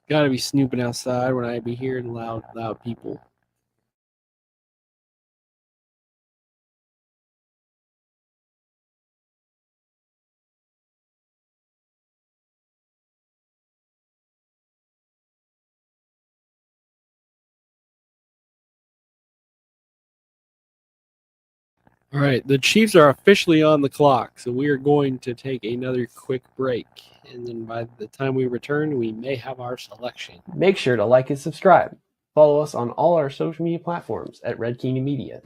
Gotta be snooping outside when I be hearing loud people. All right, the Chiefs are officially on the clock, so we are going to take another quick break. And then by the time we return, we may have our selection. Make sure to like and subscribe. Follow us on all our social media platforms at Red Kingdom Media.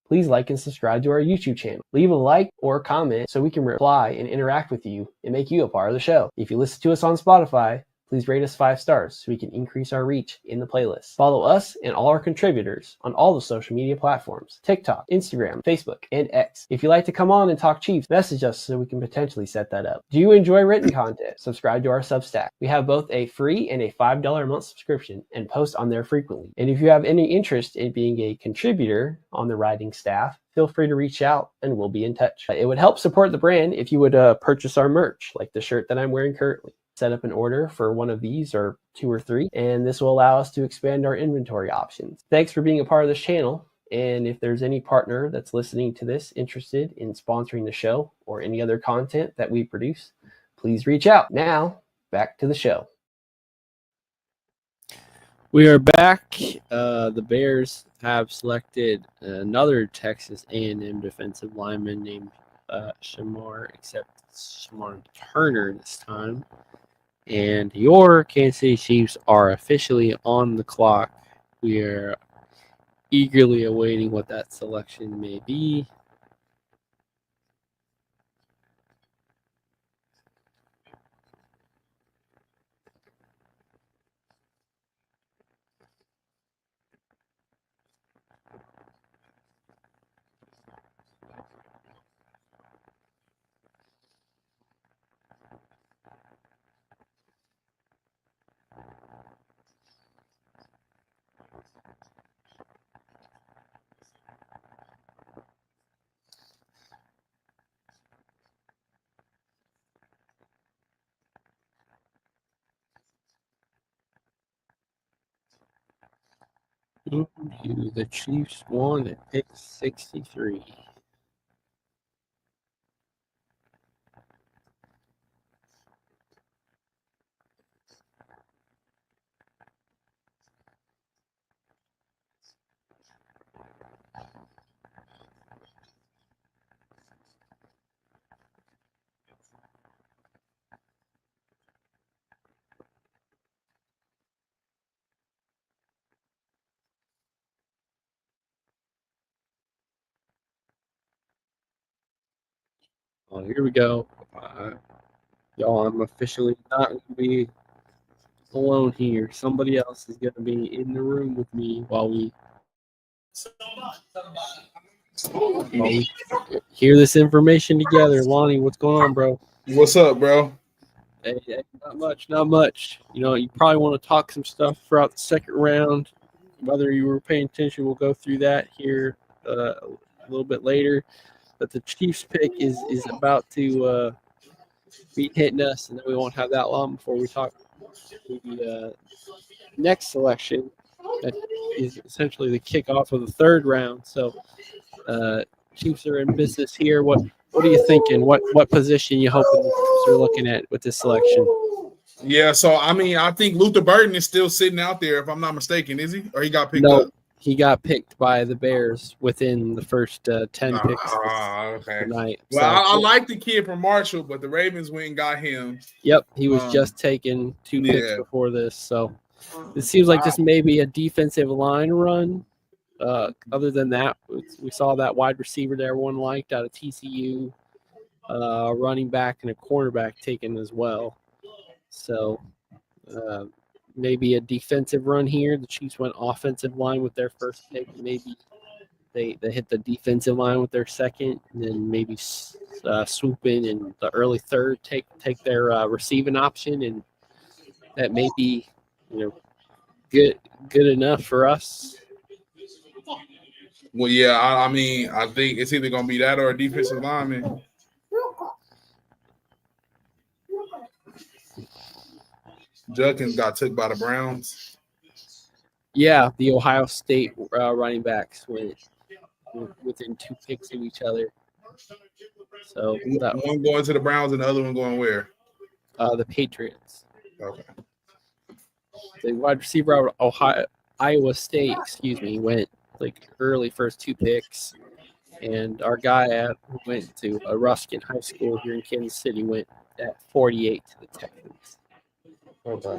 Please like and subscribe to our YouTube channel. Leave a like or comment so we can reply and interact with you and make you a part of the show. If you listen to us on Spotify, Please rate us 5 stars so we can increase our reach in the playlist. Follow us and all our contributors on all the social media platforms: TikTok, Instagram, Facebook, and X. If you'd like to come on and talk Chiefs, message us so we can potentially set that up. Do you enjoy written content? Subscribe to our Substack. We have both a free and a $5 a month subscription and post on there frequently. And if you have any interest in being a contributor on the writing staff, feel free to reach out and we'll be in touch. It would help support the brand if you would purchase our merch, like the shirt that I'm wearing currently. Set up an order for one of these or 2 or 3, and this will allow us to expand our inventory options. Thanks for being a part of this channel. And if there's any partner that's listening to this interested in sponsoring the show or any other content that we produce, please reach out. Now, back to the show. We are back. The Bears have selected another Texas A&M defensive lineman named Shamar Turner this time. And your Kansas City Chiefs are officially on the clock. We are eagerly awaiting what that selection may be. The Chiefs won at pick 63. Well, here we go. Y'all, I'm officially not going to be alone here. Somebody else is going to be in the room with me while we hear this information together. Lonnie, what's going on, bro? What's up, bro? Hey, not much. You know, you probably want to talk some stuff throughout the second round. Whether you were paying attention, we'll go through that here a little bit later. But the Chiefs pick is about to be hitting us, and then we won't have that long before we talk the next selection. That is essentially the kickoff of the third round. So, Chiefs are in business here. What are you thinking? What position you hoping the Chiefs are looking at with this selection? Yeah, so I mean, I think Luther Burden is still sitting out there, if I'm not mistaken, is he? Or he got picked up? He got picked by the Bears within the first 10 picks tonight. Well, so, I like the kid from Marshall, but the Ravens went and got him. Yep, he was just taken 2 picks before this. So it seems like this may be a defensive line run. Other than that, we saw that wide receiver that everyone liked out of TCU, running back and a cornerback taken as well. So maybe a defensive run here. The Chiefs went offensive line with their first pick. Maybe they hit the defensive line with their second, and then maybe swoop in the early third, take their receiving option, and that may be good enough for us. Well, yeah, I mean, I think it's either going to be that or a defensive lineman. Judkins got took by the Browns. Yeah, the Ohio State running backs went within 2 picks of each other. So one going to the Browns and the other one going where? The Patriots. Okay. The wide receiver out Iowa State, went like early first 2 picks, and our guy who went to Ruskin High School here in Kansas City went at 48 to the Texans. Okay.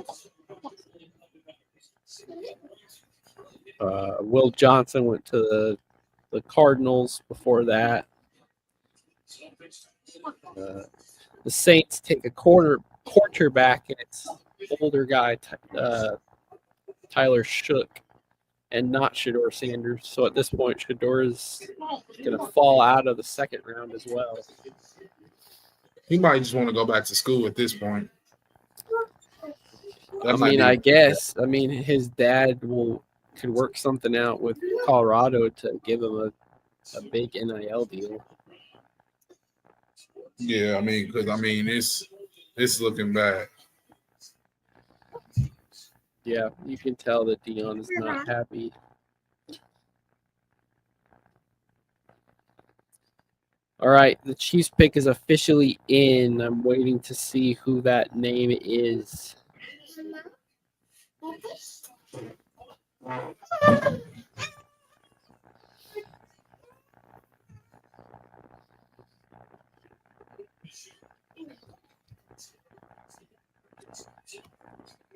Will Johnson went to the Cardinals before that. The Saints take a quarterback, and it's older guy, Tyler Shook, and not Shador Sanders. So at this point, Shador is going to fall out of the second round as well. He might just want to go back to school at this point. That might be- I guess. I mean, his dad could work something out with Colorado to give him a big NIL deal. Yeah, I mean, because it's looking bad. Yeah, you can tell that Dion is not happy. All right, the Chiefs pick is officially in. I'm waiting to see who that name is.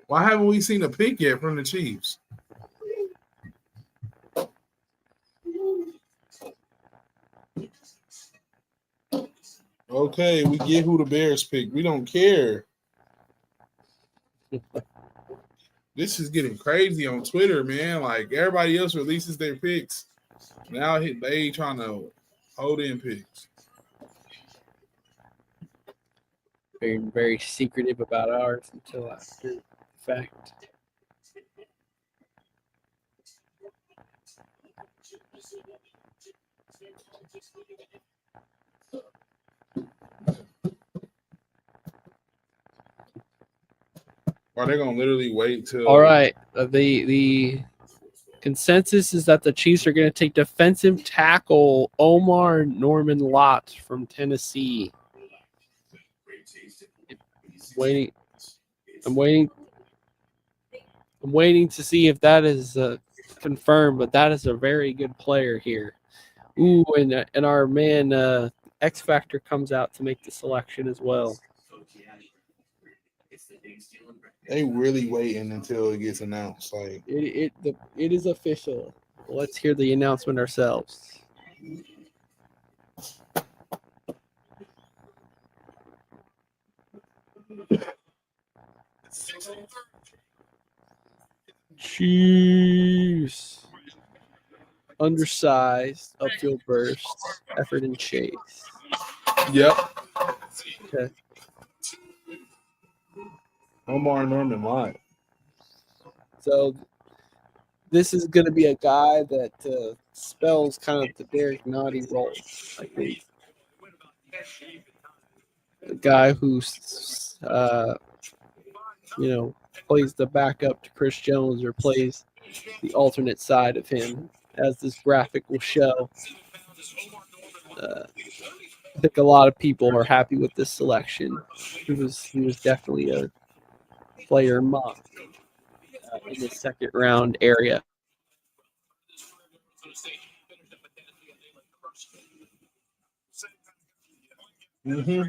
Why haven't we seen a pick yet from the Chiefs? Okay, we get who the Bears pick. We don't care. This is getting crazy on Twitter, man. Like everybody else releases their picks. Now they trying to hold in picks. Being very secretive about ours until after the fact. Are they gonna literally wait till? All right, the consensus is that the Chiefs are going to take defensive tackle Omar Norman Lott from Tennessee. I'm waiting to see if that is confirmed, but that is a very good player here. Ooh, and our man X Factor comes out to make the selection as well. They really waiting until it gets announced. Like It is official. Let's hear the announcement ourselves. Chiefs. Undersized, upfield burst, effort and chase. Yep. Okay. Omar Norman Lott. So this is going to be a guy that spells kind of the Derek Nottie role, I think. A guy who's, plays the backup to Chris Jones or plays the alternate side of him, as this graphic will show. I think a lot of people are happy with this selection. He was definitely a player mock in the second round area. Mm-hmm.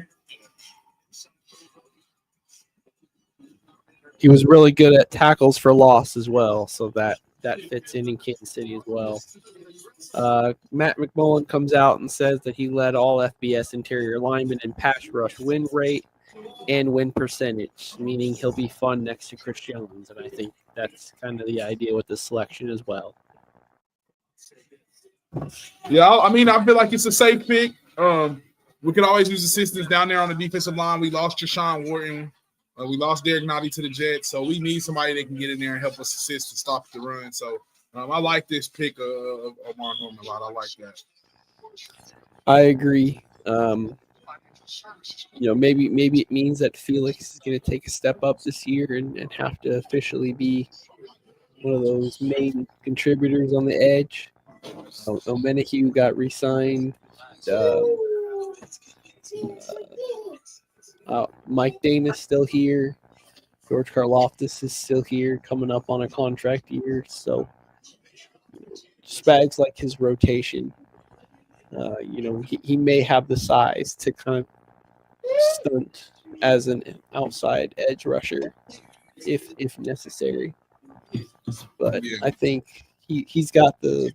He was really good at tackles for loss as well, so that fits in Kansas City as well. Matt McMullen comes out and says that he led all FBS interior linemen in pass rush win rate and win percentage, meaning he'll be fun next to Chris Jones, and I think that's kind of the idea with this selection as well. Yeah, I mean, I feel like it's a safe pick. We could always use assistance down there on the defensive line. We lost Jashawn Wharton. We lost Derek Nottie to the Jets, so we need somebody that can get in there and help us assist and stop the run. So I like this pick of Omar Norman a lot. I like that. I agree. Maybe it means that Felix is going to take a step up this year and have to officially be one of those main contributors on the edge. Omenahue got re-signed. Mike Dana's still here. George Karlaftis is still here, coming up on a contract year. So Spags like his rotation. He may have the size to kind of stunt as an outside edge rusher if necessary. But yeah. I think he's got the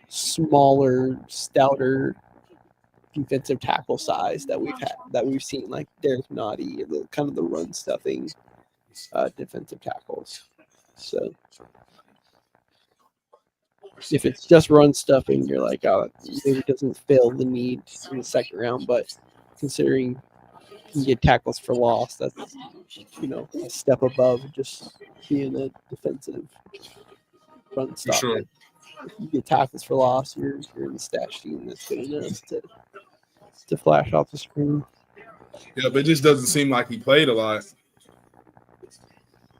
smaller, stouter defensive tackle size that we've seen, like Derek Nottie, the kind of the run stuffing defensive tackles. So if it's just run stuffing, you're like, oh, maybe it doesn't fill the need in the second round. But considering you can get tackles for loss, that's a step above just being a defensive run For sure. stopper. If you get tackles for loss, you're in the stat sheet, and that's good enough to flash off the screen. Yeah, but it just doesn't seem like he played a lot.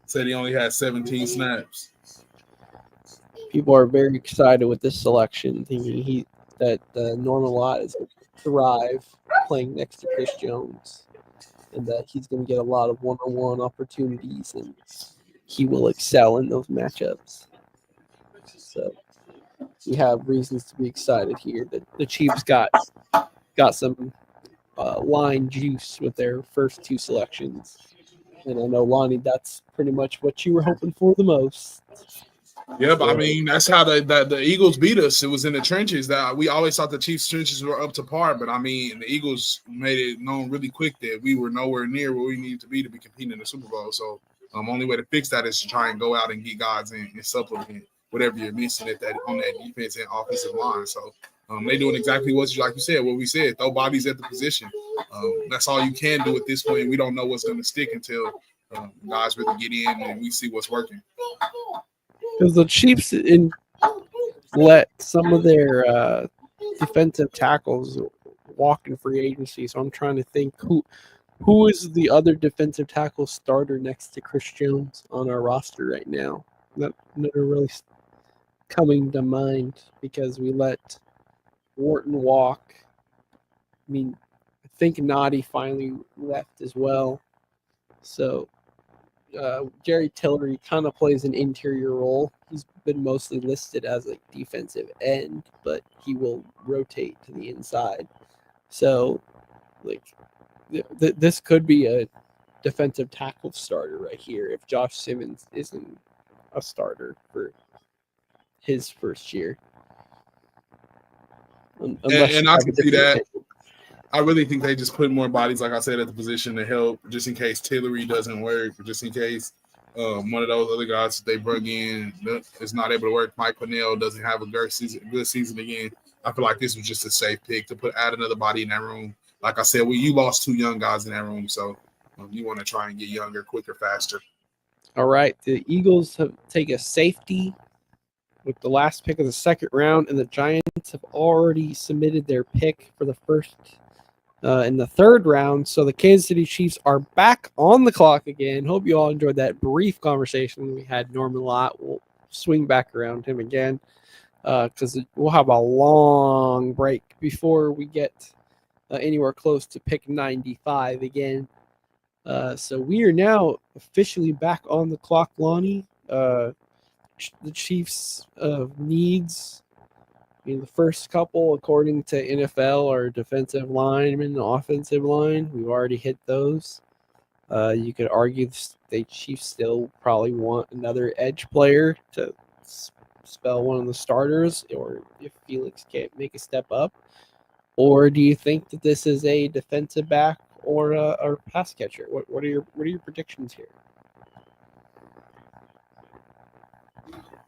Said he only had 17 snaps. People are very excited with this selection, thinking that Norman Lott is going to thrive playing next to Chris Jones, and that he's going to get a lot of one-on-one opportunities, and he will excel in those matchups. So we have reasons to be excited here. That the Chiefs got some line juice with their first two selections, and I know Lonnie, that's pretty much what you were hoping for the most. Yeah, but I mean, that's how the Eagles beat us. It was in the trenches. That we always thought the Chiefs' trenches were up to par, but I mean, the Eagles made it known really quick that we were nowhere near where we needed to be competing in the Super Bowl. So, only way to fix that is to try and go out and get guys and supplement whatever you're missing on that defense and offensive line. So, they doing exactly what you said. What we said, throw bodies at the position. That's all you can do at this point. We don't know what's going to stick until guys really get in and we see what's working. Because the Chiefs let some of their defensive tackles walk in free agency, so I'm trying to think who is the other defensive tackle starter next to Chris Jones on our roster right now. That are really coming to mind because we let Wharton walk. I mean, I think Noddy finally left as well. So Jerry Tillery kind of plays an interior role. He's been mostly listed as a defensive end, but he will rotate to the inside. So, this could be a defensive tackle starter right here if Josh Simmons isn't a starter for his first year. And I can see that. I really think they just put more bodies, like I said, at the position to help, just in case Tillery doesn't work, just in case one of those other guys they bring in is not able to work. Mike Pennell doesn't have a good season again. I feel like this was just a safe pick to add another body in that room. Like I said, you lost two young guys in that room, so you want to try and get younger, quicker, faster. All right, the Eagles take a safety with the last pick of the second round, and the Giants have already submitted their pick for the first in the third round. So the Kansas City Chiefs are back on the clock again. Hope you all enjoyed that brief conversation we had. Norman Lott. We'll swing back around him again because we'll have a long break before we get anywhere close to pick 95 again. So we are now officially back on the clock, Lonnie. The Chiefs' needs. The first couple, according to NFL, are defensive linemen and offensive line. We've already hit those. You could argue the Chiefs still probably want another edge player to spell one of the starters, or if Felix can't make a step up. Or do you think that this is a defensive back or a pass catcher? What are your predictions here?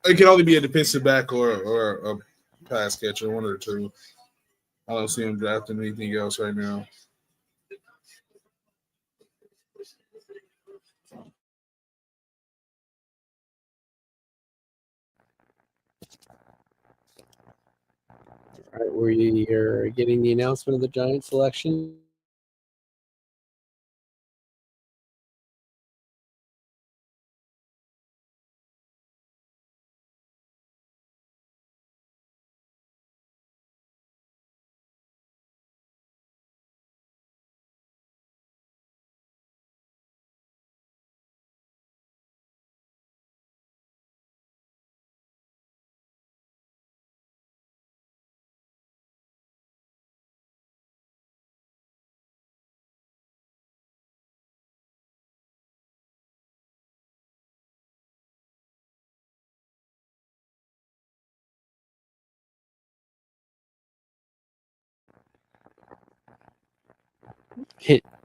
It can only be a defensive back or a pass catcher, one of the two. I don't see him drafting anything else right now. All right, we're getting the announcement of the Giants selection.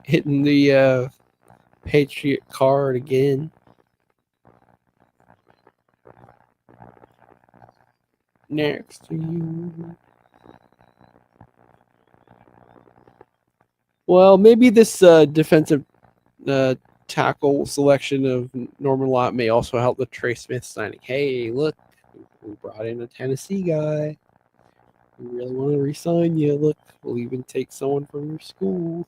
Hitting the Patriot card again. Next to you. Well, maybe this defensive tackle selection of Norman Lott may also help the Trey Smith signing. Hey, look, we brought in a Tennessee guy. We really want to re-sign you. Look, we'll even take someone from your school.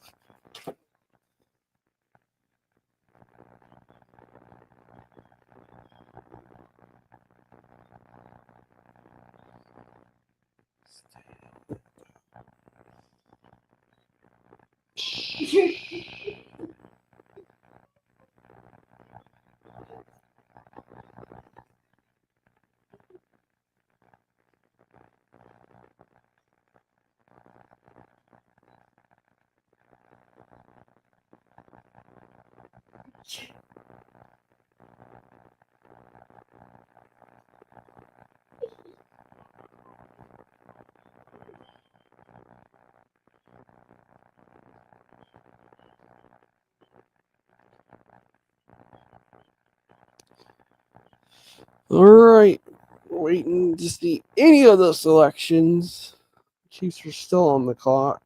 All right, waiting to see any of those selections. Chiefs are still on the clock.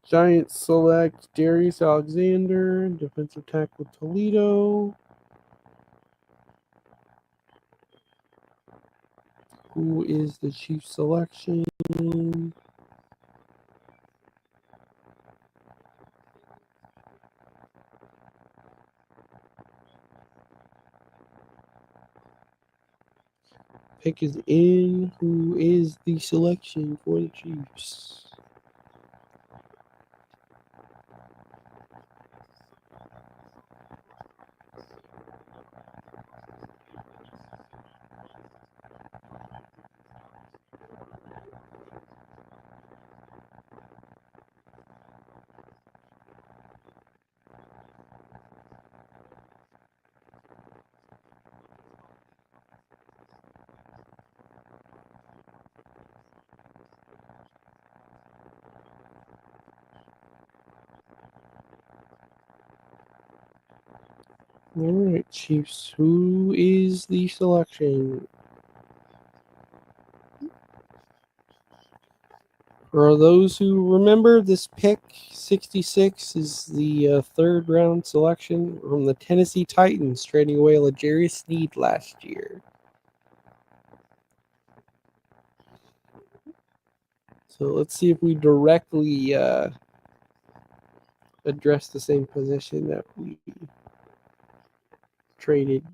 Giants select Darius Alexander, defensive tackle Toledo. Who is the Chiefs selection? Pick is in. Who is the selection for the Chiefs? All right, Chiefs. Who is the selection? For those who remember, this pick 66 is the third round selection from the Tennessee Titans, trading away L'Jarius Sneed last year. So let's see if we directly address the same position that we traded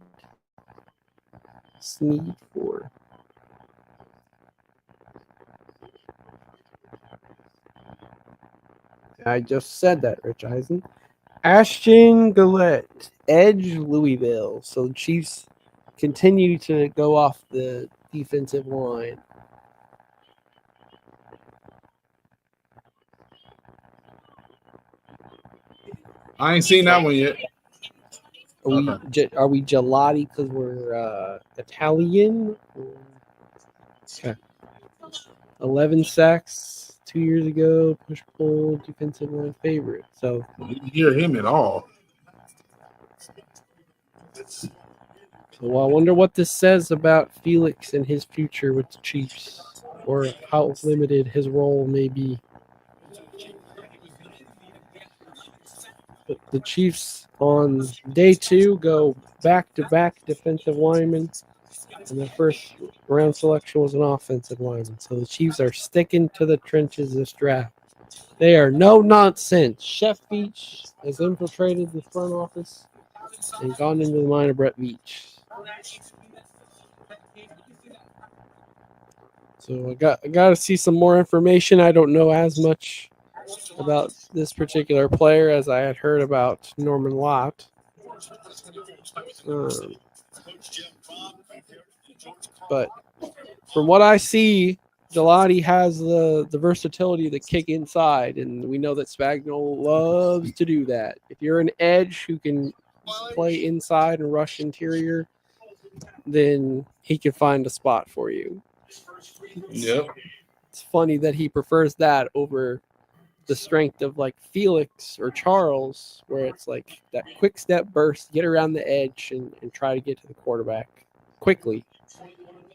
Sneed for. I just said that, Rich Eisen. Ashton Gillette, edge Louisville. So the Chiefs continue to go off the defensive line. I ain't seen that one yet. Are we gelati because we're Italian? Okay. 11 sacks 2 years ago. Push pull defensive line favorite. So You didn't hear him at all. So I wonder what this says about Felix and his future with the Chiefs, or how limited his role may be. But the Chiefs on day 2 go back-to-back defensive linemen, and the first round selection was an offensive lineman. So the Chiefs are sticking to the trenches this draft. They are no nonsense. Chef Beach has infiltrated the front office and gone into the mind of Brett Veach. So I got to see some more information. I don't know as much about this particular player as I had heard about Norman Lott. But from what I see Gelati has the versatility to kick inside, and we know that Spagnuolo loves to do that. If you're an edge who can play inside and rush interior, then he can find a spot for you. Yep. It's funny that he prefers that over the strength of like Felix or Charles, where it's like that quick step burst, get around the edge and try to get to the quarterback quickly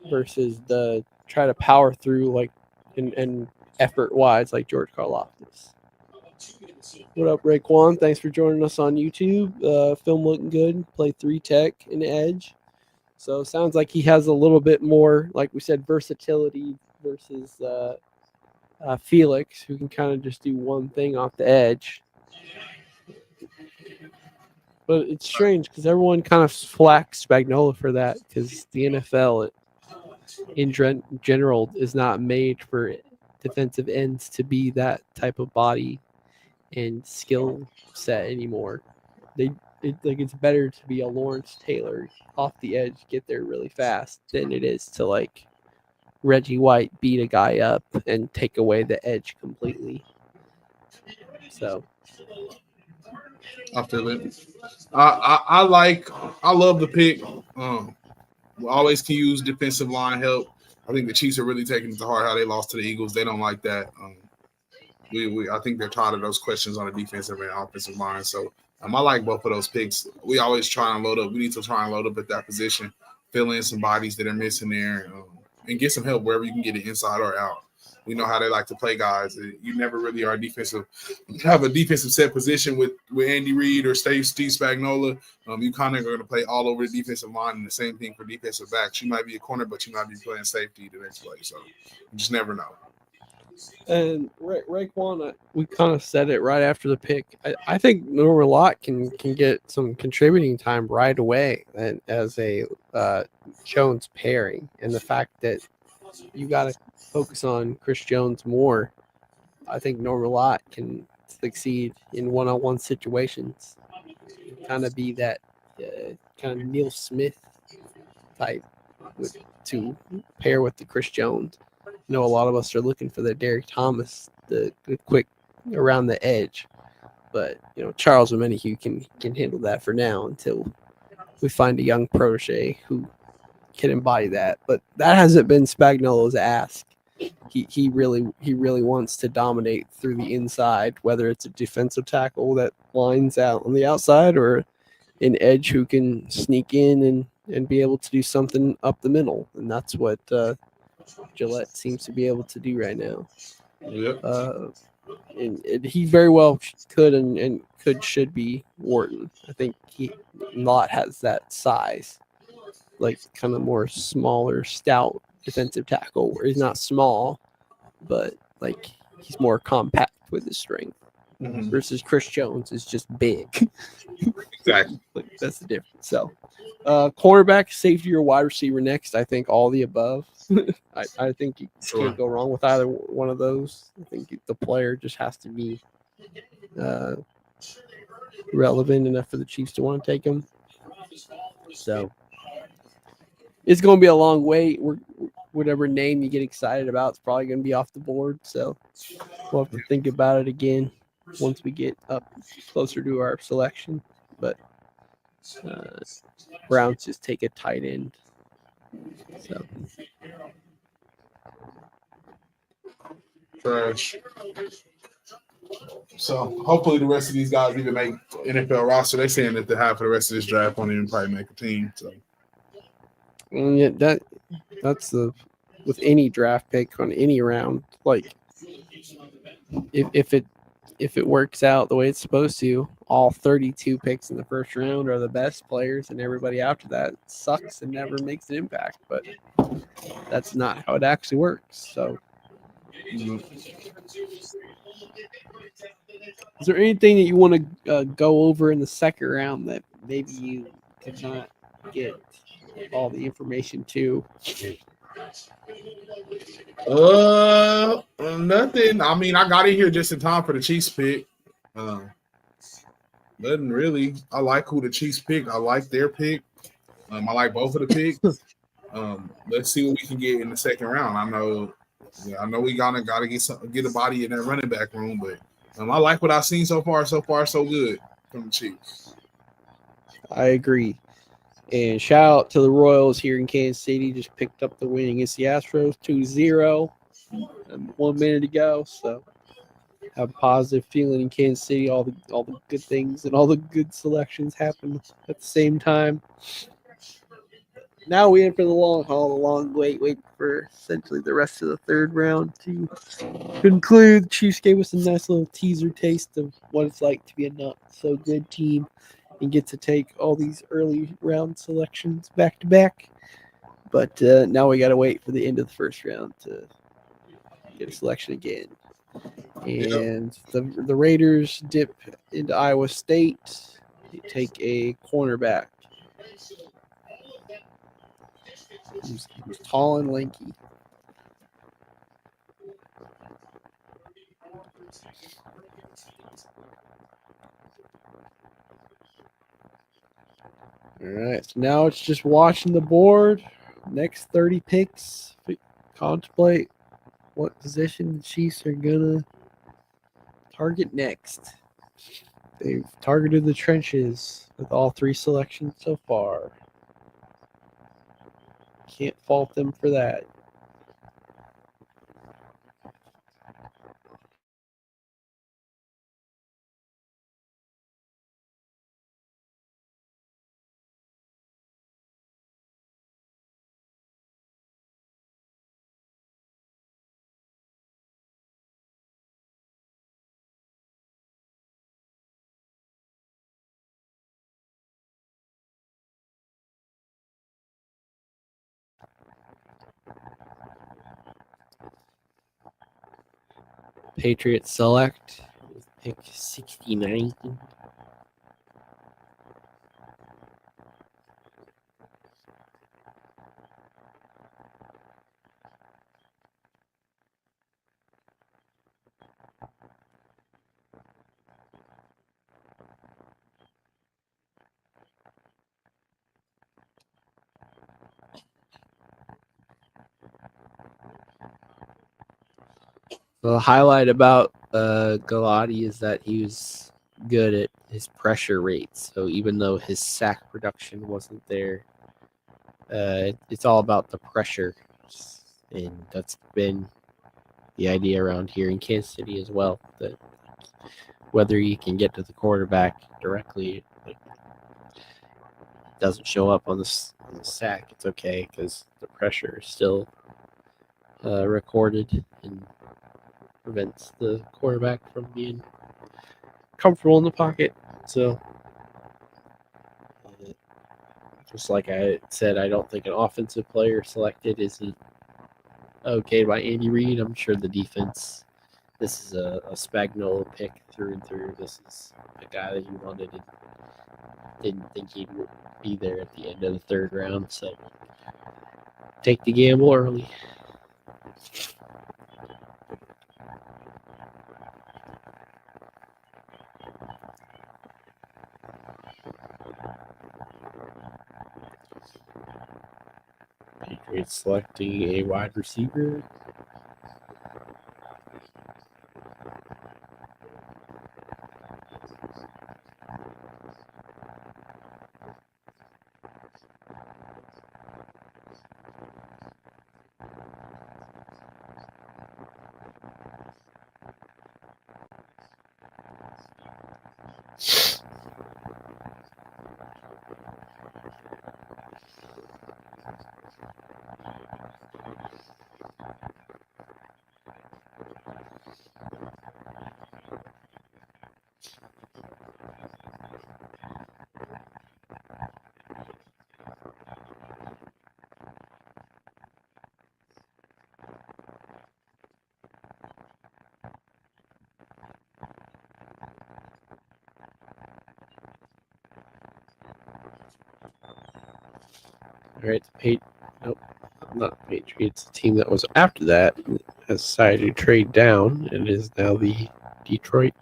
versus the try to power through like and effort wise like George Karlaftis. What up, Raekwon? Thanks for joining us on YouTube. Film looking good. Play 3 tech and edge. So sounds like he has a little bit more, like we said, versatility versus Felix, who can kind of just do one thing off the edge. But it's strange because everyone kind of flacks Spagnuolo for that because the NFL in general is not made for defensive ends to be that type of body and skill set anymore. It's better to be a Lawrence Taylor off the edge, get there really fast, than it is to like Reggie White beat a guy up and take away the edge completely. So I feel it. I love the pick. We always can use defensive line help. I think the Chiefs are really taking it to heart how they lost to the Eagles. They don't like that. I think they're tired of those questions on the defensive and offensive line. So I like both of those picks. We always try and load up. We need to try and load up at that position, fill in some bodies that are missing there, and get some help wherever you can get it inside or out. We know how they like to play guys. You never really are defensive. Have a defensive set position with Andy Reid or Steve Spagnuolo. You kind of are going to play all over the defensive line, and the same thing for defensive backs. You might be a corner, but you might be playing safety the next play. So you just never know. And Raekwon, we kind of said it right after the pick. I think Norman Lott can get some contributing time right away, and as a Jones pairing, and the fact that you got to focus on Chris Jones more. I think Norman Lott can succeed in one-on-one situations. Kind of be that kind of Neil Smith type to pair with the Chris Jones. I know a lot of us are looking for the Derek Thomas, the quick around the edge, but Charles Omenihu can handle that for now until we find a young protege who can embody that. But that hasn't been Spagnuolo's ask. He really wants to dominate through the inside, whether it's a defensive tackle that lines out on the outside or an edge who can sneak in and be able to do something up the middle, and that's what Gillette seems to be able to do right now. Yep. And he very well could and should be Wharton. I think Lott has that size, like kind of more smaller, stout defensive tackle, where he's not small, but like he's more compact with his strength. Mm-hmm. Versus Chris Jones is just big. Exactly. Like, that's the difference. So, cornerback, safety, or wide receiver next. I think all the above. I think you can't go wrong with either one of those. I think the player just has to be relevant enough for the Chiefs to want to take him. So, it's going to be a long wait. Whatever name you get excited about, it's probably going to be off the board. So, we'll have to think about it again once we get up closer to our selection. But Browns just take a tight end. So trash. So hopefully the rest of these guys even make NFL roster. They're saying that the half of the rest of this draft won't even probably make a team. So yeah, that's with any draft pick on any round. Like if it works out the way it's supposed to, all 32 picks in the first round are the best players, and everybody after that sucks and never makes an impact. But that's not how it actually works. So, is there anything that you want to go over in the second round that maybe you could not get all the information to? Nothing. I mean, I got in here just in time for the Chiefs pick. Nothing really. I like who the Chiefs pick. I like their pick. I like both of the picks. Let's see what we can get in the second round. I know Yeah, I know we gotta get a body in that running back room, but I like what I've seen so far. So far, so good from the Chiefs. I agree. And shout out to the Royals here in Kansas City. Just picked up the win against the Astros 2-0. 1 minute to go. So have a positive feeling in Kansas City. All the good things and all the good selections happen at the same time. Now we in for the long haul, the long wait for essentially the rest of the third round to conclude. The Chiefs gave us a nice little teaser taste of what it's like to be a not so good team and get to take all these early round selections back to back. But now we got to wait for the end of the first round to get a selection again. And the Raiders dip into Iowa State. They take a cornerback who's tall and lanky. All right, so now it's just watching the board. Next 30 picks. Contemplate what position the Chiefs are gonna target next. They've targeted the trenches with all 3 selections so far. Can't fault them for that. Patriots select with pick 69. The highlight about Galati is that he was good at his pressure rates. So even though his sack production wasn't there, it's all about the pressure. And that's been the idea around here in Kansas City as well. That whether you can get to the quarterback directly, it doesn't show up on the sack, it's okay because the pressure is still recorded and prevents the quarterback from being comfortable in the pocket. So, just like I said, I don't think an offensive player selected isn't okay by Andy Reid. I'm sure the defense, this is a Spagnuolo pick through and through. This is a guy that he wanted and didn't think he'd be there at the end of the third round. So, take the gamble early. Patriots selecting a wide receiver. All right, nope, not Patriots. The team that was after that has decided to trade down and is now the Detroit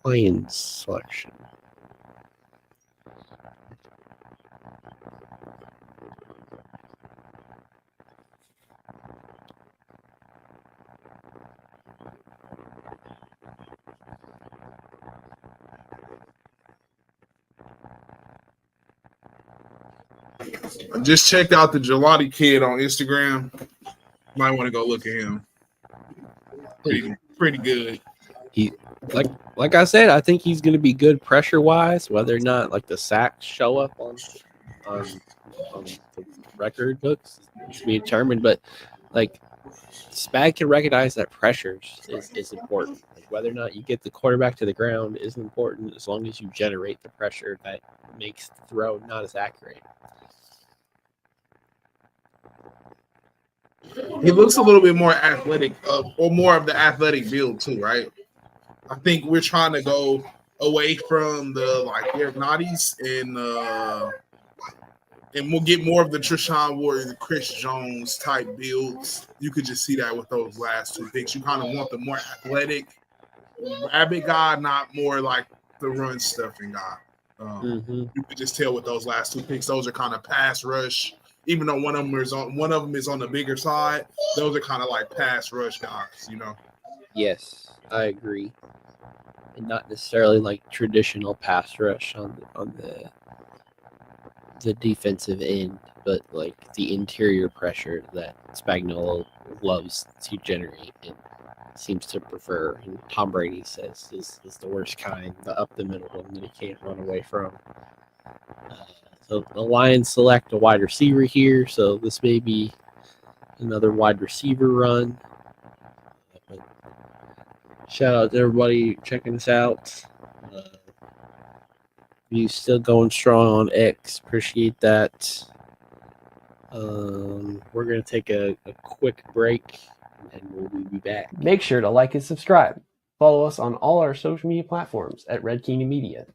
Lions selection. I just checked out the Gelati kid on Instagram. Might want to go look at him. Pretty good. He like I said, I think he's going to be good pressure wise. Whether or not like the sacks show up on the record books to be determined, but like Spag can recognize that pressures is important. Like whether or not you get the quarterback to the ground isn't important as long as you generate the pressure that makes the throw not as accurate. He looks a little bit more athletic, or more of the athletic build too, right? I think we're trying to go away from the like Derek Notties and we'll get more of the Treshaun Ward and Chris Jones type builds. You could just see that with those last two picks. You kind of want the more athletic, rabbit guy, not more like the run stuffing guy. You could just tell with those last two picks, those are kind of pass rush. Even though one of them is on the bigger side, those are kind of like pass rush guys, you know. Yes, I agree, and not necessarily like traditional pass rush on the defensive end, but like the interior pressure that Spagnuolo loves to generate and seems to prefer. And Tom Brady says is the worst kind, the up the middle one that he can't run away from. So the Lions select a wide receiver here, so this may be another wide receiver run. But shout out to everybody checking us out. You still going strong on X. Appreciate that. We're going to take a quick break, and we'll be back. Make sure to like and subscribe. Follow us on all our social media platforms at Red Kingdom Media.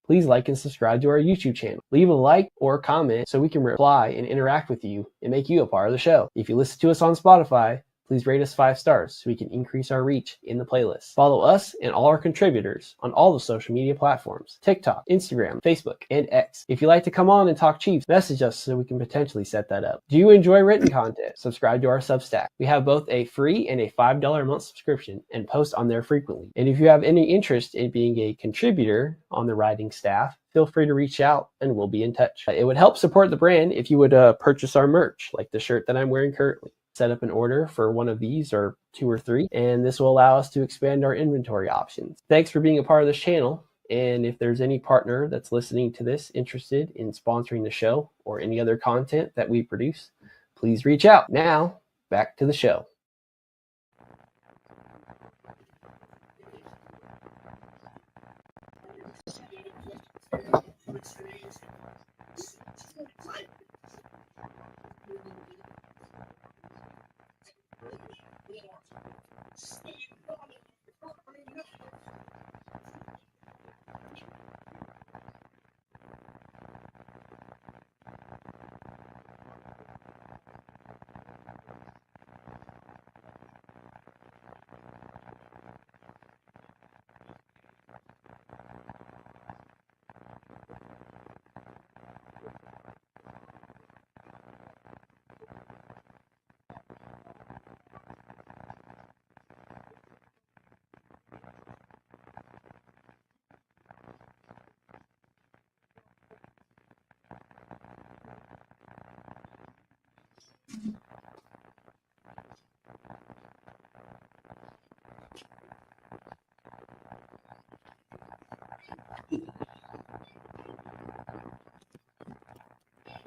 Please like and subscribe to our YouTube channel. Leave a like or a comment so we can reply and interact with you and make you a part of the show. If you listen to us on Spotify, please rate us 5 stars so we can increase our reach in the playlist. Follow us and all our contributors on all the social media platforms: TikTok, Instagram, Facebook, and X. If you'd like to come on and talk Chiefs, message us so we can potentially set that up. Do you enjoy written content? Subscribe to our Substack. We have both a free and a $5 a month subscription and post on there frequently. And if you have any interest in being a contributor on the writing staff, feel free to reach out and we'll be in touch. It would help support the brand if you would purchase our merch, like the shirt that I'm wearing currently. Set up an order for one of these or 2 or 3, and this will allow us to expand our inventory options. Thanks for being a part of this channel, and if there's any partner that's listening to this interested in sponsoring the show or any other content that we produce, please reach out. Now, back to the show.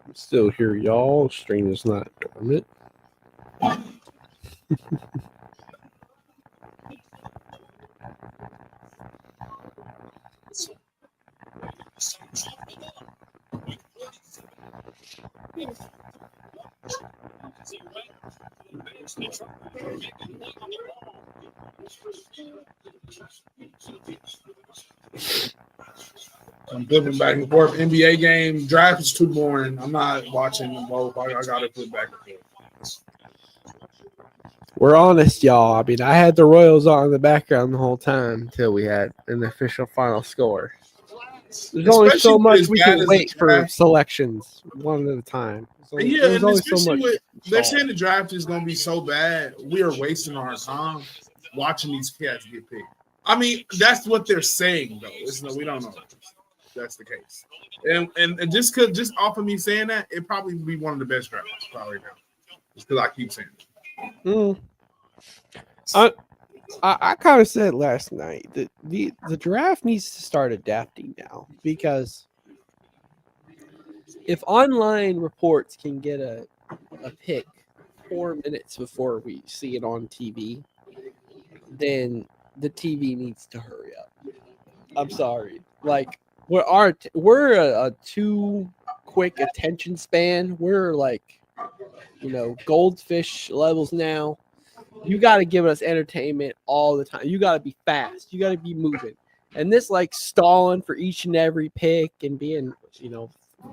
I'm still here, y'all. Stream is not dormant. I'm flipping back and forth. NBA game. Draft is too boring. I'm not watching them both. I got to flip back and forth. We're honest, y'all. I mean, I had the Royals on in the background the whole time until we had an official final score. There's only so much we can wait for selections, one at a time. Yeah, and especially with they're saying the draft is going to be so bad, we are wasting our time watching these cats get picked. I mean, that's what they're saying, though. We don't know. that's the case. And just off of me saying that, it probably be one of the best drafts probably now. Just because I keep saying it. I kind of said last night that the draft needs to start adapting now, because if online reports can get a pick 4 minutes before we see it on TV, then the TV needs to hurry up. I'm sorry. Like, we're a too quick attention span. We're like, goldfish levels now. You got to give us entertainment all the time. You got to be fast. You got to be moving. And this like stalling for each and every pick and being,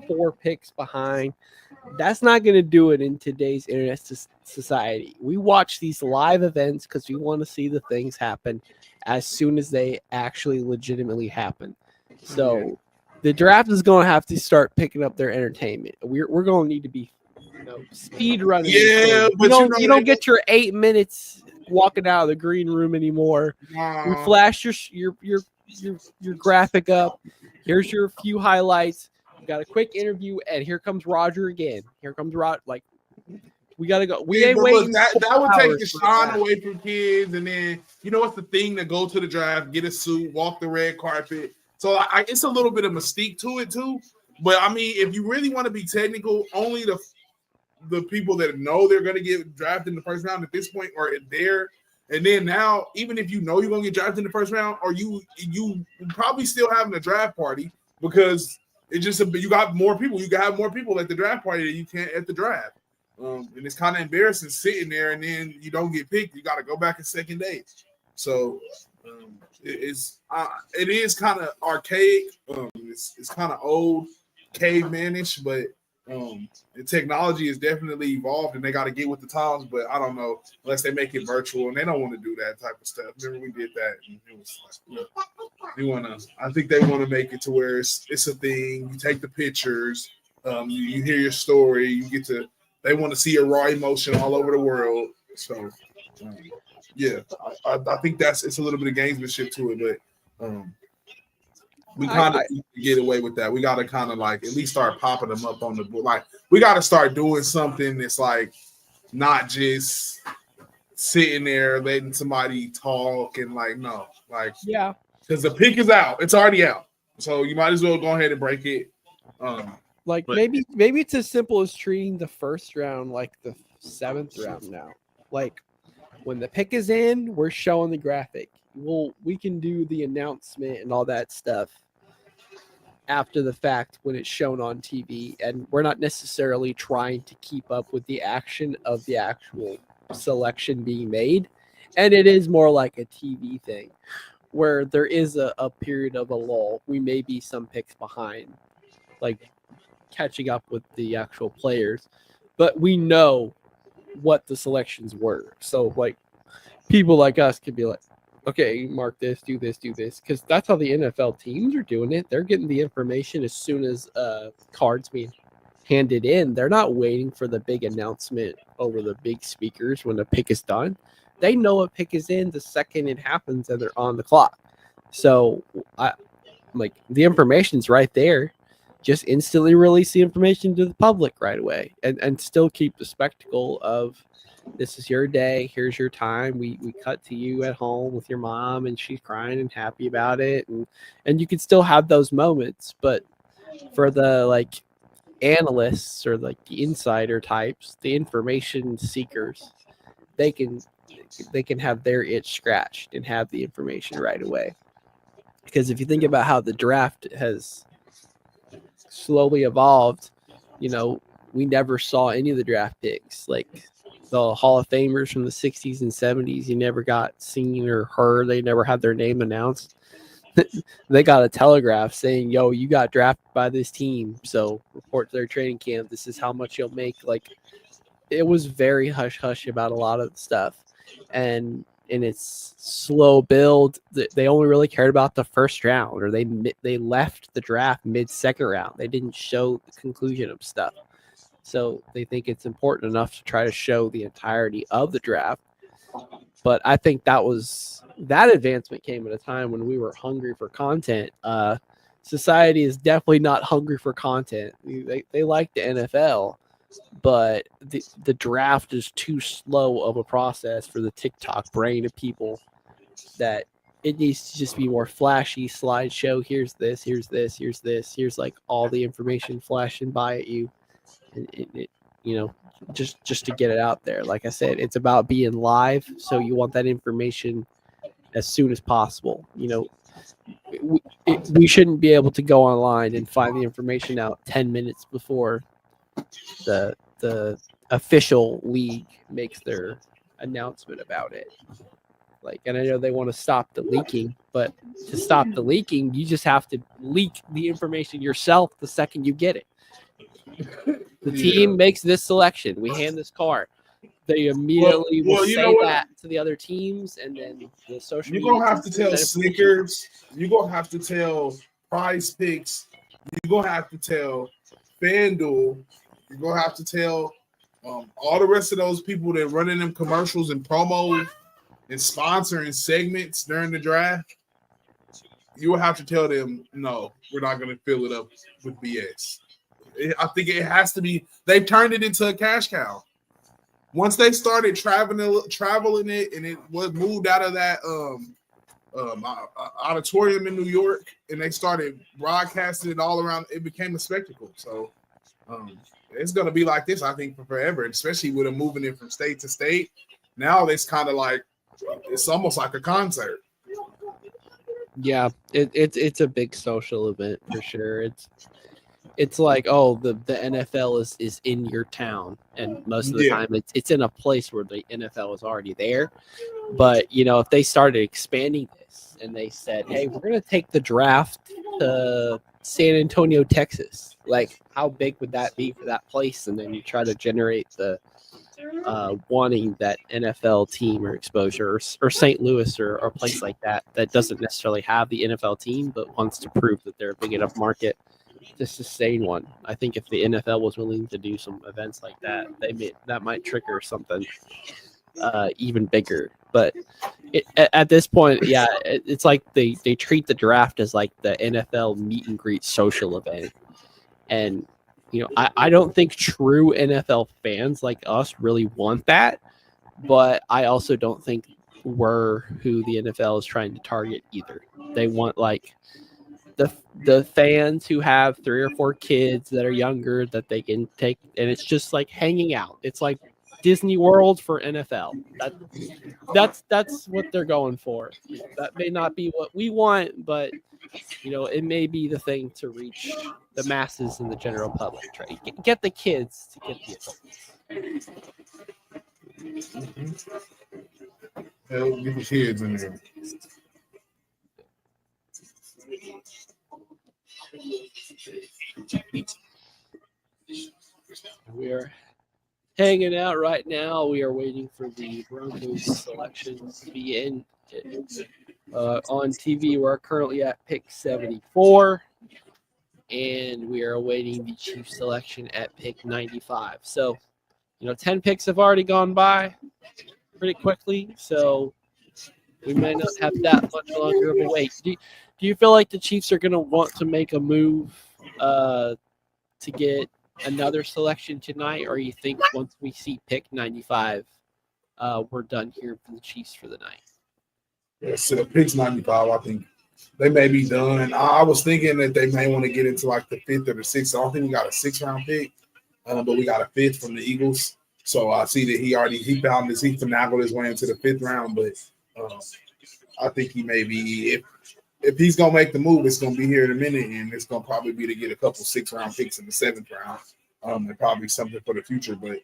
4 picks behind, that's not going to do it in today's internet society. We watch these live events because we want to see the things happen as soon as they actually legitimately happen. So the draft is going to have to start picking up their entertainment. We're going to need to be speed running. Yeah, but you don't get your 8 minutes walking out of the green room anymore. We flash your graphic up. Here's your few highlights. We got a quick interview, and here comes Roger again. Here comes Rod. Like, we gotta go. We ain't waiting. Look, that would take the shine away from kids, and then what's the thing to go to the draft, get a suit, walk the red carpet. So it's a little bit of mystique to it too. But I mean, if you really want to be technical, only the people that know they're going to get drafted in the first round at this point are there. And then now, even if you're going to get drafted in the first round, or you probably still having a draft party, because it's just you got more people. You can have more people at the draft party than you can at the draft. And it's kind of embarrassing sitting there and then you don't get picked. You got to go back a second day. So it is kind of archaic. It's kind of old, cavemanish, but the technology is definitely evolved and they got to get with the times. But I don't know, unless they make it virtual, and they don't want to do that type of stuff. Remember we did that, and it was like, I think they want to make it to where it's a thing. You take the pictures, you hear your story, you get to. They want to see a raw emotion all over the world. So I think it's a little bit of gamesmanship to it, but we kind of get away with that. We got to kind of like at least start popping them up on the board. Like, we got to start doing something that's like not just sitting there letting somebody talk and like, no, like, because the pick is out. It's already out. So you might as well go ahead and break it. Maybe it's as simple as treating the first round like the 7th round now. Like, when the pick is in, we're showing the graphic. We can do the announcement and all that stuff after the fact when it's shown on TV, and we're not necessarily trying to keep up with the action of the actual selection being made. And it is more like a TV thing where there is a period of a lull. We may be some picks behind, like catching up with the actual players, but we know what the selections were. So like people like us could be like, okay, mark this, do this, because that's how the NFL teams are doing it. They're getting the information as soon as cards being handed in. They're not waiting for the big announcement over the big speakers when the pick is done. They know a pick is in the second it happens and they're on the clock. So the information's right there. Just instantly release the information to the public right away and still keep the spectacle of, this is your day, here's your time. We cut to you at home with your mom and she's crying and happy about it, and you can still have those moments. But for the like analysts or like the insider types, the information seekers, they can have their itch scratched and have the information right away. Because if you think about how the draft has slowly evolved, we never saw any of the draft picks. Like the Hall of Famers from the 60s and 70s, you never got seen or heard. They never had their name announced. They got a telegraph saying, yo, you got drafted by this team, so report to their training camp. This is how much you'll make. Like, it was very hush-hush about a lot of the stuff. And in its slow build, they only really cared about the first round, or they left the draft mid-second round. They didn't show the conclusion of stuff. So they think it's important enough to try to show the entirety of the draft. But I think that advancement came at a time when we were hungry for content. society is definitely not hungry for content. They like the NFL, but the draft is too slow of a process for the TikTok brain of people that it needs to just be more flashy slideshow. Here's this, here's this, here's this, here's like all the information flashing by at you. And just to get it out there. Like I said, it's about being live. So you want that information as soon as possible. We shouldn't be able to go online and find the information out 10 minutes before the official league makes their announcement about it. Like, and I know they want to stop the leaking, but to stop the leaking, you just have to leak the information yourself the second you get it. The team makes this selection. We hand this card. They immediately will say that to the other teams, and then the social You're media. gonna have to tell Snickers. You're gonna have to tell Prize Picks. You're gonna have to tell FanDuel. You're gonna have to tell all the rest of those people that running them commercials and promos and sponsoring segments during the draft. You will have to tell them, no, we're not gonna fill it up with BS. I think it has to be. They've turned it into a cash cow. Once they started traveling it, and it was moved out of that auditorium in New York, and they started broadcasting it all around, it became a spectacle. So it's going to be like this, I think, for forever, especially with them moving it from state to state. Now it's kind of like, it's almost like a concert. Yeah, it's a big social event for sure. It's like, oh, the NFL is in your town, and most of the time it's in a place where the NFL is already there. But if they started expanding this and they said, hey, we're gonna take the draft to San Antonio, Texas, like how big would that be for that place? And then you try to generate the wanting that NFL team or exposure, or St. Louis or a place like that doesn't necessarily have the NFL team but wants to prove that they're a big enough market to sustain one. I think if the NFL was willing to do some events like that, that might trigger something even bigger. But at this point, yeah, it's like they treat the draft as like the NFL meet and greet social event. And I don't think true NFL fans like us really want that, but I also don't think we're who the NFL is trying to target either. They want like the fans who have 3 or 4 kids that are younger that they can take, and it's just like hanging out. It's like Disney World for NFL. That's what they're going for. That may not be what we want, but it may be the thing to reach the masses and the general public. Right? Get the kids to get the adults. Hell, get the kids in there. We are hanging out right now. We are waiting for the Broncos selection to be in on TV. We're currently at pick 74, and we are awaiting the Chiefs selection at pick 95. So, 10 picks have already gone by pretty quickly, so we may not have that much longer of a wait. Do you feel like the Chiefs are going to want to make a move to get another selection tonight, or you think once we see pick 95, we're done here for the Chiefs for the night? Yeah, so pick 95, I think they may be done. I was thinking that they may want to get into like the 5th or the 6th. I don't think we got a 6th-round pick, but we got a 5th from the Eagles. So I see that he finagled his way into the 5th round, but I think he may be, if he's gonna make the move, it's gonna be here in a minute, and it's gonna probably be to get a couple 6th-round picks in the 7th round. And probably something for the future, but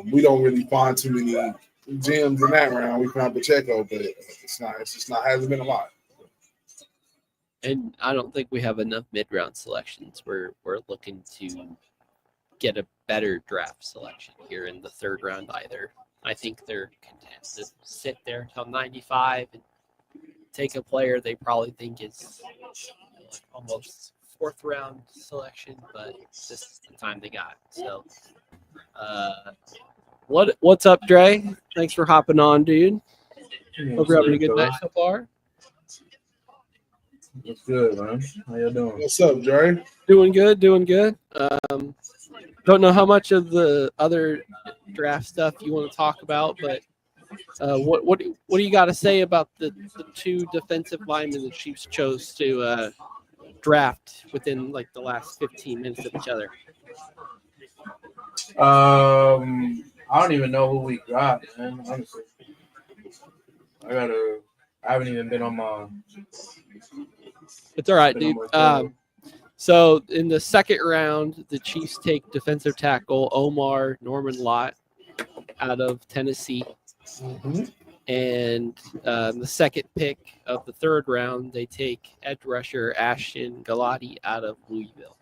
we don't really find too many gems in that round. We found Pacheco, but hasn't been a lot. And I don't think we have enough mid-round selections. We're looking to get a better draft selection here in the 3rd round either. I think they're content to sit there until 95 and take a player they probably think is like almost 4th round selection, but this is the time they got. So what's up, Dre? Thanks for hopping on, dude. Hope you're having a good night so far. What's good, man? How you doing? What's up, Dre? Doing good, doing good. Don't know how much of the other draft stuff you want to talk about, but what do you got to say about the two defensive linemen the Chiefs chose to draft within like the last 15 minutes of each other? I don't even know who we got, man. Honestly, I haven't even been on my. It's all right, been on dude. my phone. So in the second round, the Chiefs take defensive tackle Omar Norman Lott out of Tennessee. And the second pick of the third round, they take edge rusher Ashton Galati out of Louisville.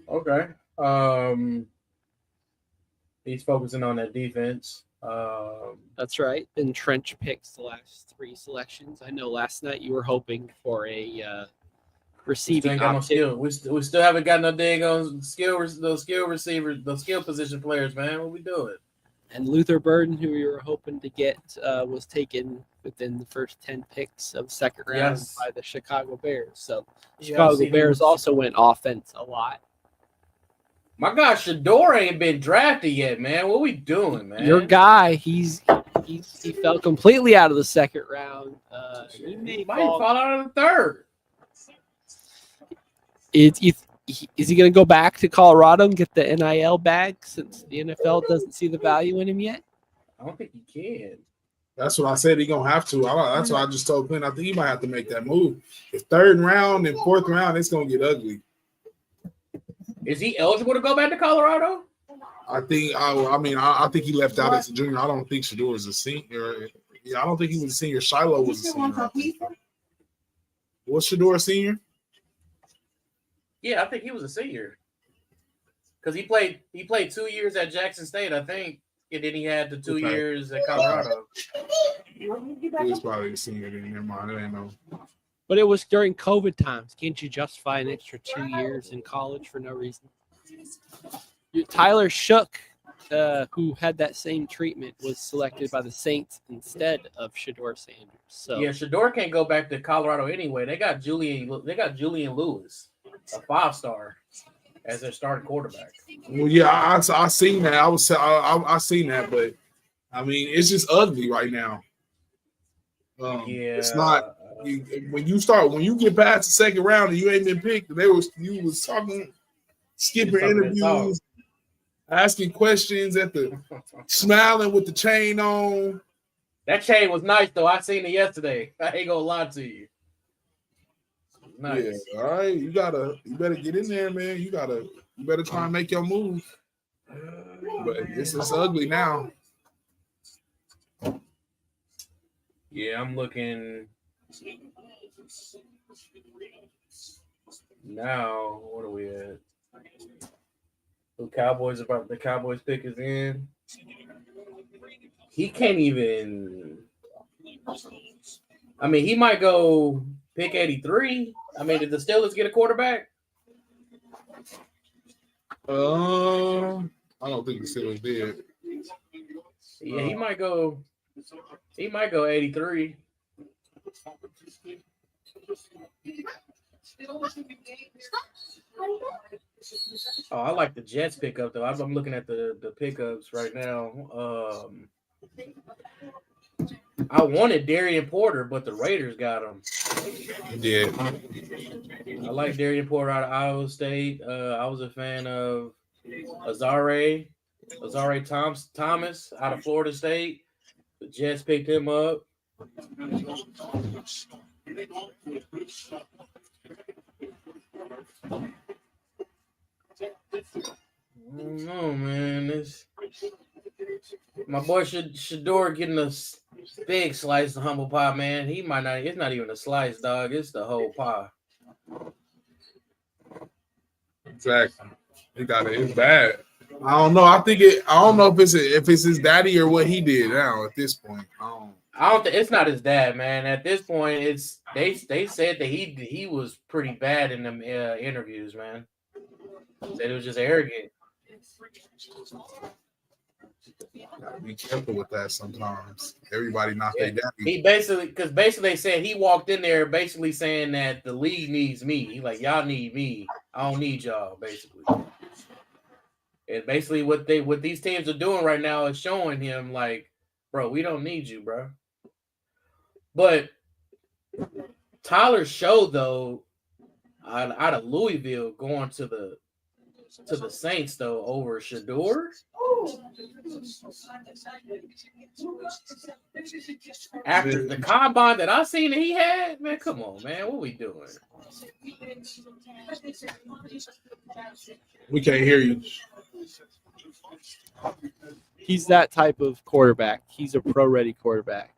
Okay. He's focusing on that defense. That's right. And Trench picks the last three selections. I know last night you were hoping for a Still receiving ain't got no option. skill. We still haven't got no dang on those skill receivers, those skill position players, man. What we doing? And Luther Burden, who we were hoping to get, was taken within the first 10 picks of second round Yes. by the Chicago Bears. So Yeah, I Chicago see Bears him. also went offense a lot. My God, Shador ain't been drafted yet, man. What we doing, man? Your guy, he fell completely out of the second round. He may might fall. fall out of the third. Is he going to go back to Colorado and get the NIL bag since the NFL doesn't see the value in him yet? I don't think he can. That's what I said. He gonna have to. That's what I just told Clint. I think he might have to make that move. If third round and fourth round, it's gonna get ugly. Is he eligible to go back to Colorado? I think. I think he left out as a junior. I don't think Shador is a senior. Yeah, I don't think he was a senior. Shiloh was a senior. Was Shador a senior? Yeah, I think he was a senior. Because he played 2 years at Jackson State, I think, and then he had the 2 years at Colorado. He was probably a senior. Then never mind. It ain't no. But it was during COVID times. Can't you justify an extra 2 years in college for no reason? Tyler Shook, who had that same treatment, was selected by the Saints instead of Shador Sanders. So Yeah, Shador can't go back to Colorado anyway. They got Julian Lewis, a 5-star, as their starting quarterback. Well, yeah, I seen that. I seen that, but I mean, it's just ugly right now. It's not. When you get past the second round and you ain't been picked, you was talking, skipping interviews, asking questions smiling with the chain on. That chain was nice though. I seen it yesterday. I ain't gonna lie to you. Nice. Yeah, all right. You better get in there, man. You better try and make your move. But it's ugly now. Yeah, I'm looking now. What are we at? The Cowboys pick is in. He can't even. I mean, he might go pick 83. I mean, did the Steelers get a quarterback? I don't think the Steelers did. Yeah, he might go. He might go 83. Oh, I like the Jets pickup though. I'm looking at the pickups right now. I wanted Darian Porter, but the Raiders got him. Yeah. I like Darian Porter out of Iowa State. I was a fan of Azare Thomas out of Florida State. The Jets picked him up. I don't know, man. My boy Shador getting a big slice of humble pie, man. He might not. It's not even a slice, dog. It's the whole pie. Exactly. He got it. It's bad. I don't know. I don't know if it's his daddy or what he did now at this point. I don't think it's not his dad, man. At this point, it's they said that he was pretty bad in them interviews, man. Said it was just arrogant. Gotta be careful with that sometimes. Everybody not their daddy. He basically they said he walked in there basically saying that the league needs me. He like, y'all need me. I don't need y'all, basically. And basically what these teams are doing right now is showing him like, bro, we don't need you, bro. But Tyler showed though out of Louisville going to the Saints though over Shador. After the combine that I seen that he had, man, come on, man, what we doing? We can't hear you. He's that type of quarterback. He's a pro-ready quarterback.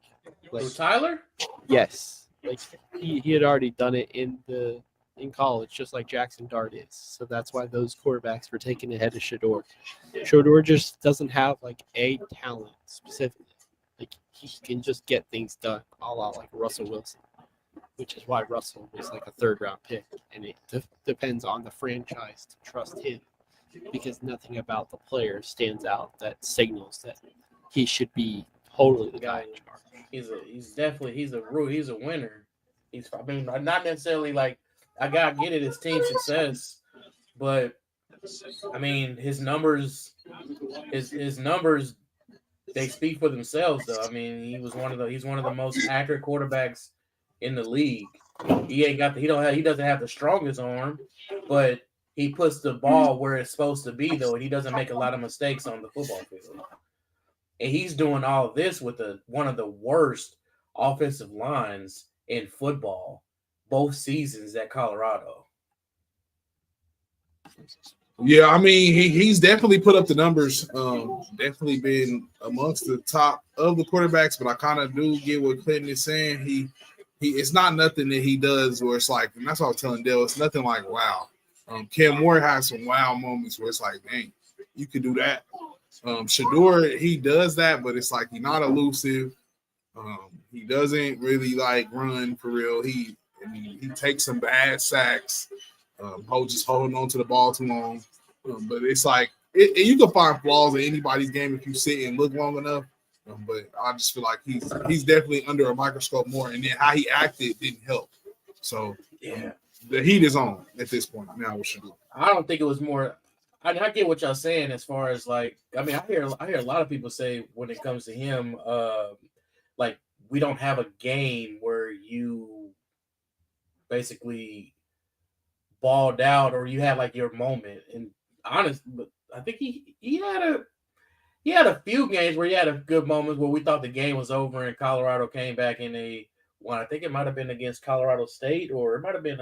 Like Tyler? Yes. Like he had already done it in college, just like Jackson Dart is. So that's why those quarterbacks were taken ahead of Shador. Shador just doesn't have like a talent specifically. Like he can just get things done, a la like Russell Wilson, which is why Russell was like a third-round pick, and it depends on the franchise to trust him, because nothing about the player stands out that signals that he should be totally the guy in charge. He's a winner. Not necessarily like I gotta get it as team success, but I mean his numbers they speak for themselves though. I mean he's one of the most accurate quarterbacks in the league. He doesn't have the strongest arm, but he puts the ball where it's supposed to be though, and he doesn't make a lot of mistakes on the football field. And he's doing all of this with one of the worst offensive lines in football, both seasons at Colorado. Yeah, I mean, he's definitely put up the numbers. Definitely been amongst the top of the quarterbacks, but I kind of do get what Clinton is saying. He it's not nothing that he does where it's like, and that's what I was telling Dale, it's nothing like wow. Cam Moore has some wow moments where it's like, dang, you could do that. Shador, he does that, but it's like he's not elusive. He doesn't really like run for real. He takes some bad sacks. Just holding on to the ball too long. But it's like you can find flaws in anybody's game if you sit and look long enough. But I just feel like he's definitely under a microscope more, and then how he acted didn't help. So yeah, the heat is on at this point. Now what should do? I don't think it was more. I get what y'all saying as far as like. I mean, I hear a lot of people say when it comes to him, like we don't have a game where you basically balled out or you had like your moment. And honest, but I think he had a few games where he had a good moments where we thought the game was over and Colorado came back and they won. I think it might have been against Colorado State or it might have been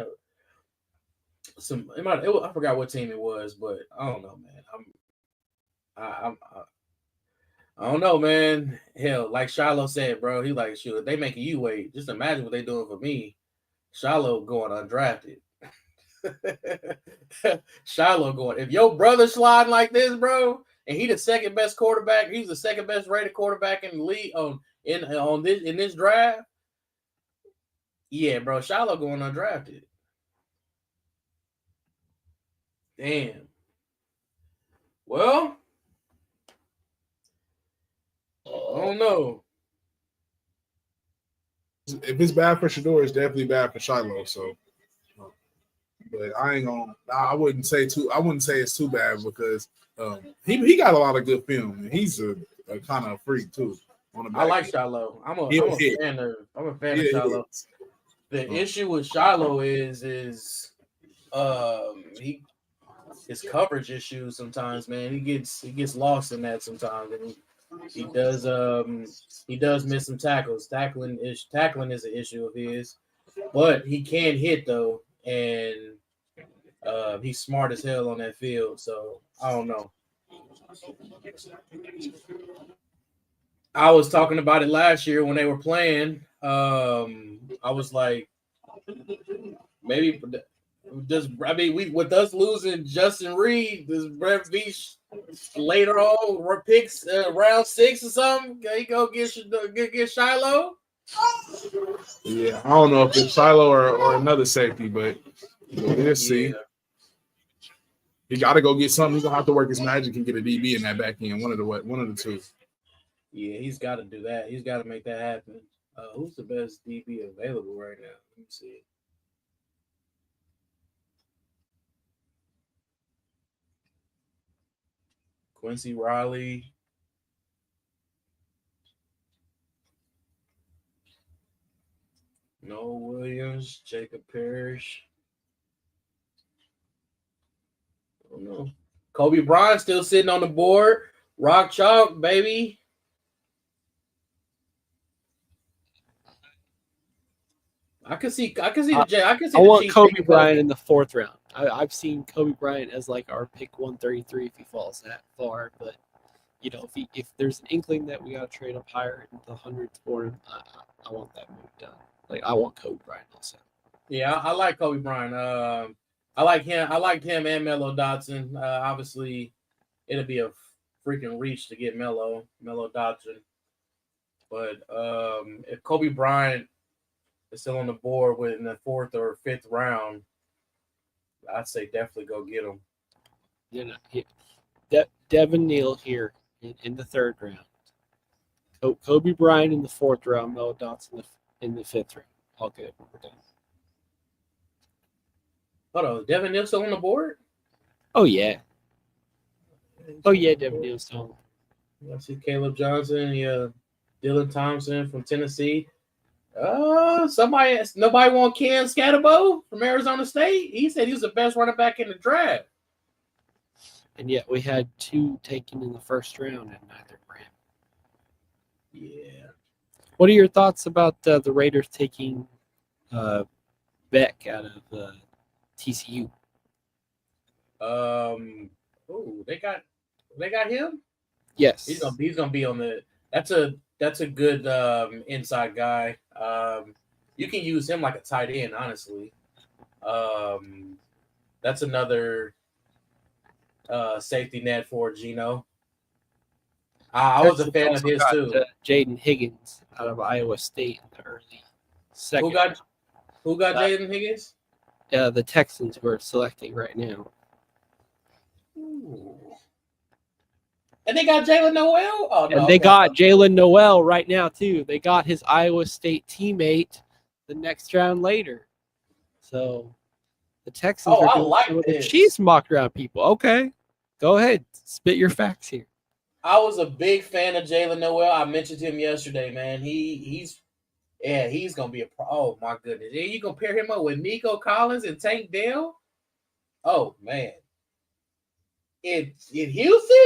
I forgot what team it was, but I don't know, man. I don't know, man. Hell, like Shiloh said, bro, he like, shoot, they making you wait. Just imagine what they doing for me. Shiloh going undrafted. Shiloh going. If your brother sliding like this, bro, and he the second best quarterback, he's the second best rated quarterback in the league in this draft. Yeah, bro, Shiloh going undrafted. Damn. Well, I don't know. If it's bad for Shador, it's definitely bad for Shiloh. So, but I wouldn't say it's too bad because he got a lot of good film. And he's a kind of freak too. I like Shiloh. I'm a fan of Shiloh. The issue with Shiloh is his coverage issues sometimes, man. He gets lost in that sometimes, and he does miss some tackles. Tackling is an issue of his, but he can hit though, and he's smart as hell on that field. So I don't know. I was talking about it last year when they were playing. I was like, maybe with us losing Justin Reed, does Brett Veach later on picks round 6 or something? He go get Shiloh. Yeah, I don't know if it's Shiloh or another safety, but we'll see. He got to go get something. He's gonna have to work his magic and get a DB in that back end. One of the two. Yeah, he's got to do that. He's got to make that happen. Who's the best DB available right now? Let me see. Quincy Riley. Noah Williams, Jacob Parrish. I don't know. Kobe Bryant still sitting on the board. Rock chalk, baby. I can see I the want Chiefs Kobe taking Bryant in the 4th round. I've seen Kobe Bryant as like our pick 133 if he falls that far. But you know, if there's an inkling that we got to trade up higher in the hundreds for him, I want that move done. Like I want Kobe Bryant also. Yeah, I like Kobe Bryant. I like him. I liked him and Melo Dotson. Obviously, it'll be a freaking reach to get Melo Dotson. But if Kobe Bryant is still on the board in the 4th or 5th round, I'd say definitely go get him. You know, Devin Neal here in the 3rd round. Kobe Bryant in the 4th round. Melo Dotson in the 5th round. All good. We're done. Hold on, Devin Neal still on the board? Oh yeah. Oh yeah, Devin Neal's still. I see Caleb Johnson. Yeah, Dylan Thompson from Tennessee. Nobody want Ken Scatterbo from Arizona State. He said he was the best running back in the draft. And yet we had 2 taken in the 1st round and neither were him. Yeah. What are your thoughts about the Raiders taking Beck out of TCU? They got him. Yes, He's gonna be on the. That's a good inside guy. You can use him like a tight end, honestly. That's another safety net for Geno. I was a fan of his too. Jaden Higgins out of Iowa State in the early second. Who got Jaden Higgins? The Texans were selecting right now. Ooh. And they got Jalen Noel? Oh, no. And they got Jalen Noel right now, too. They got his Iowa State teammate the next round later. So the Texans are doing some of the Chiefs mock around people. Okay. Go ahead. Spit your facts here. I was a big fan of Jalen Noel. I mentioned him yesterday, man. He's going to be oh, my goodness. And you compare him up with Nico Collins and Tank Dell? Oh, man. In Houston?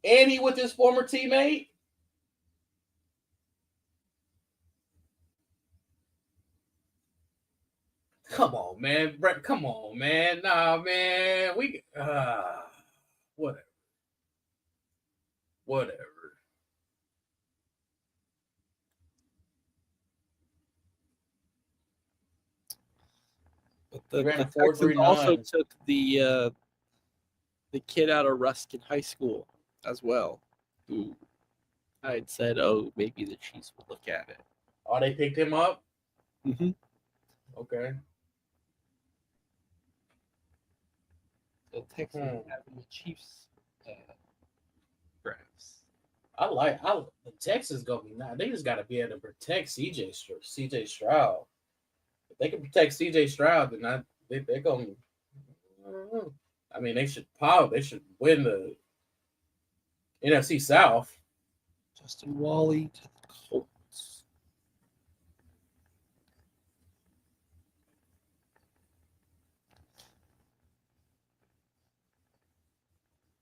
And he with his former teammate? Come on, man. Brett, come on, man. Nah, man. Whatever. But the Texans also took the kid out of Ruskin High School as well, who I had said, oh, maybe the Chiefs would look at it. Oh, they picked him up? Mm-hmm. Okay. So Texans having the Chiefs drafts. The Texans gonna be now. They just gotta be able to protect CJ Stroud. If they can protect CJ Stroud, then they're gonna. I don't know. I mean, they should win the NFC South. Justin Wally to the Colts.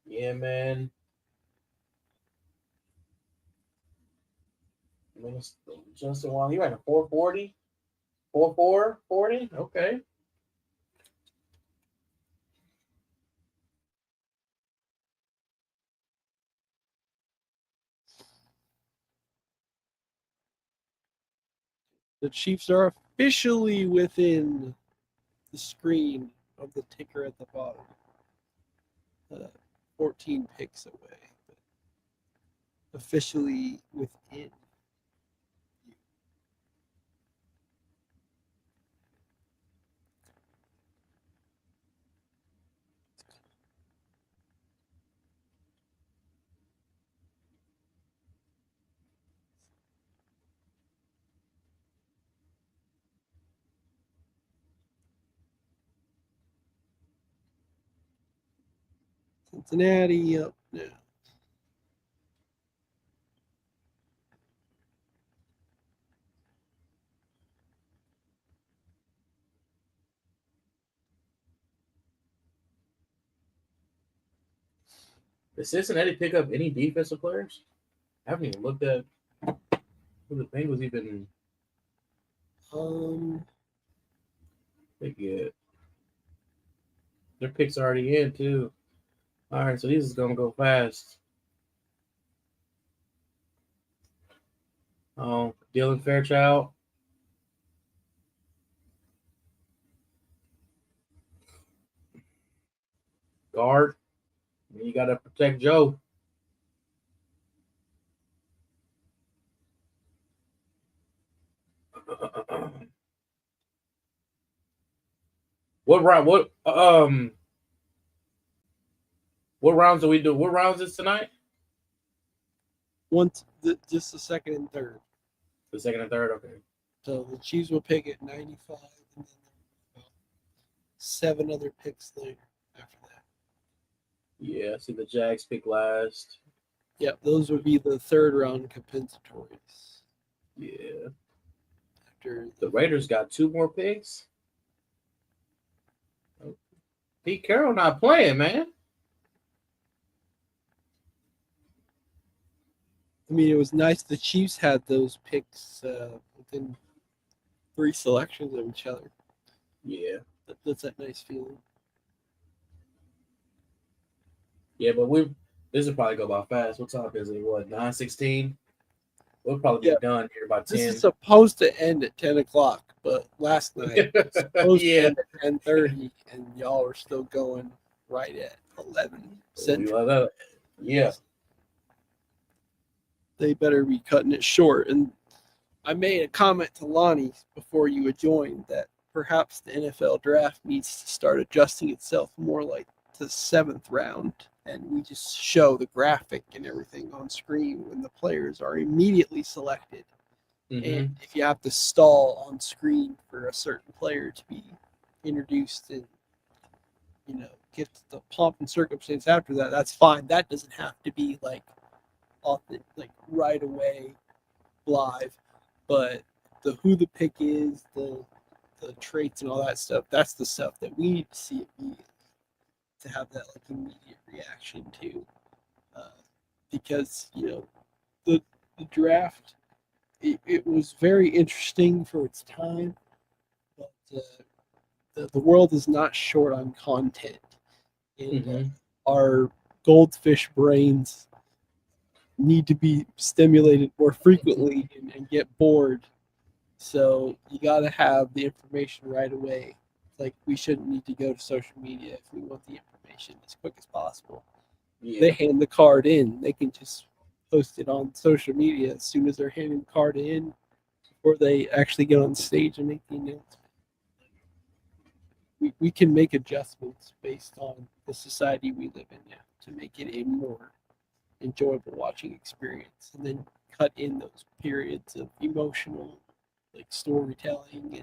Yeah, man. Justin Wally, he ran a 4.40, 4.40. Okay. The Chiefs are officially within the screen of the ticker at the bottom. 14 picks away. But officially within. Cincinnati up now. Did Cincinnati pick up any defensive players? I haven't even looked at who the Bengals even pick yet. Their picks are already in too. All right, so this is gonna go fast. Oh, Dylan Fairchild. Guard. You gotta protect Joe. What round? What rounds do we do? What rounds is tonight? Just the second and third. The second and third. Okay. So the Chiefs will pick at 95, and then 7 other picks there after that. Yeah, I see the Jags pick last. Yep, those would be the third round compensatories. Yeah. After The Raiders got 2 more picks. Pete Carroll not playing, man. I mean, it was nice the Chiefs had those picks within 3 selections of each other. Yeah. That's that nice feeling. Yeah, but this will probably go by fast. What time is it? What, 9:16? We'll probably be done here by 10. This is supposed to end at 10 o'clock, but last night it was supposed to end at 10:30, and y'all were still going right at 11 Central. Yeah. They better be cutting it short. And I made a comment to Lonnie before you had joined that perhaps the NFL draft needs to start adjusting itself more like the 7th round, and we just show the graphic and everything on screen when the players are immediately selected. Mm-hmm. And if you have to stall on screen for a certain player to be introduced and, get the pomp and circumstance after that, that's fine. That doesn't have to be like right away live. But who the pick is, the traits and all that stuff, that's the stuff that we need to see immediately to have that immediate reaction to. Because, the draft, it was very interesting for its time, but the world is not short on content. And our goldfish brains need to be stimulated more frequently and get bored. So you got to have the information right away. Like, we shouldn't need to go to social media if we want the information as quick as possible. Yeah. They hand the card in. They can just post it on social media as soon as they're handing the card in, before they actually get on stage and make the announcement. We can make adjustments based on the society we live in now to make it a more enjoyable watching experience, and then cut in those periods of emotional, storytelling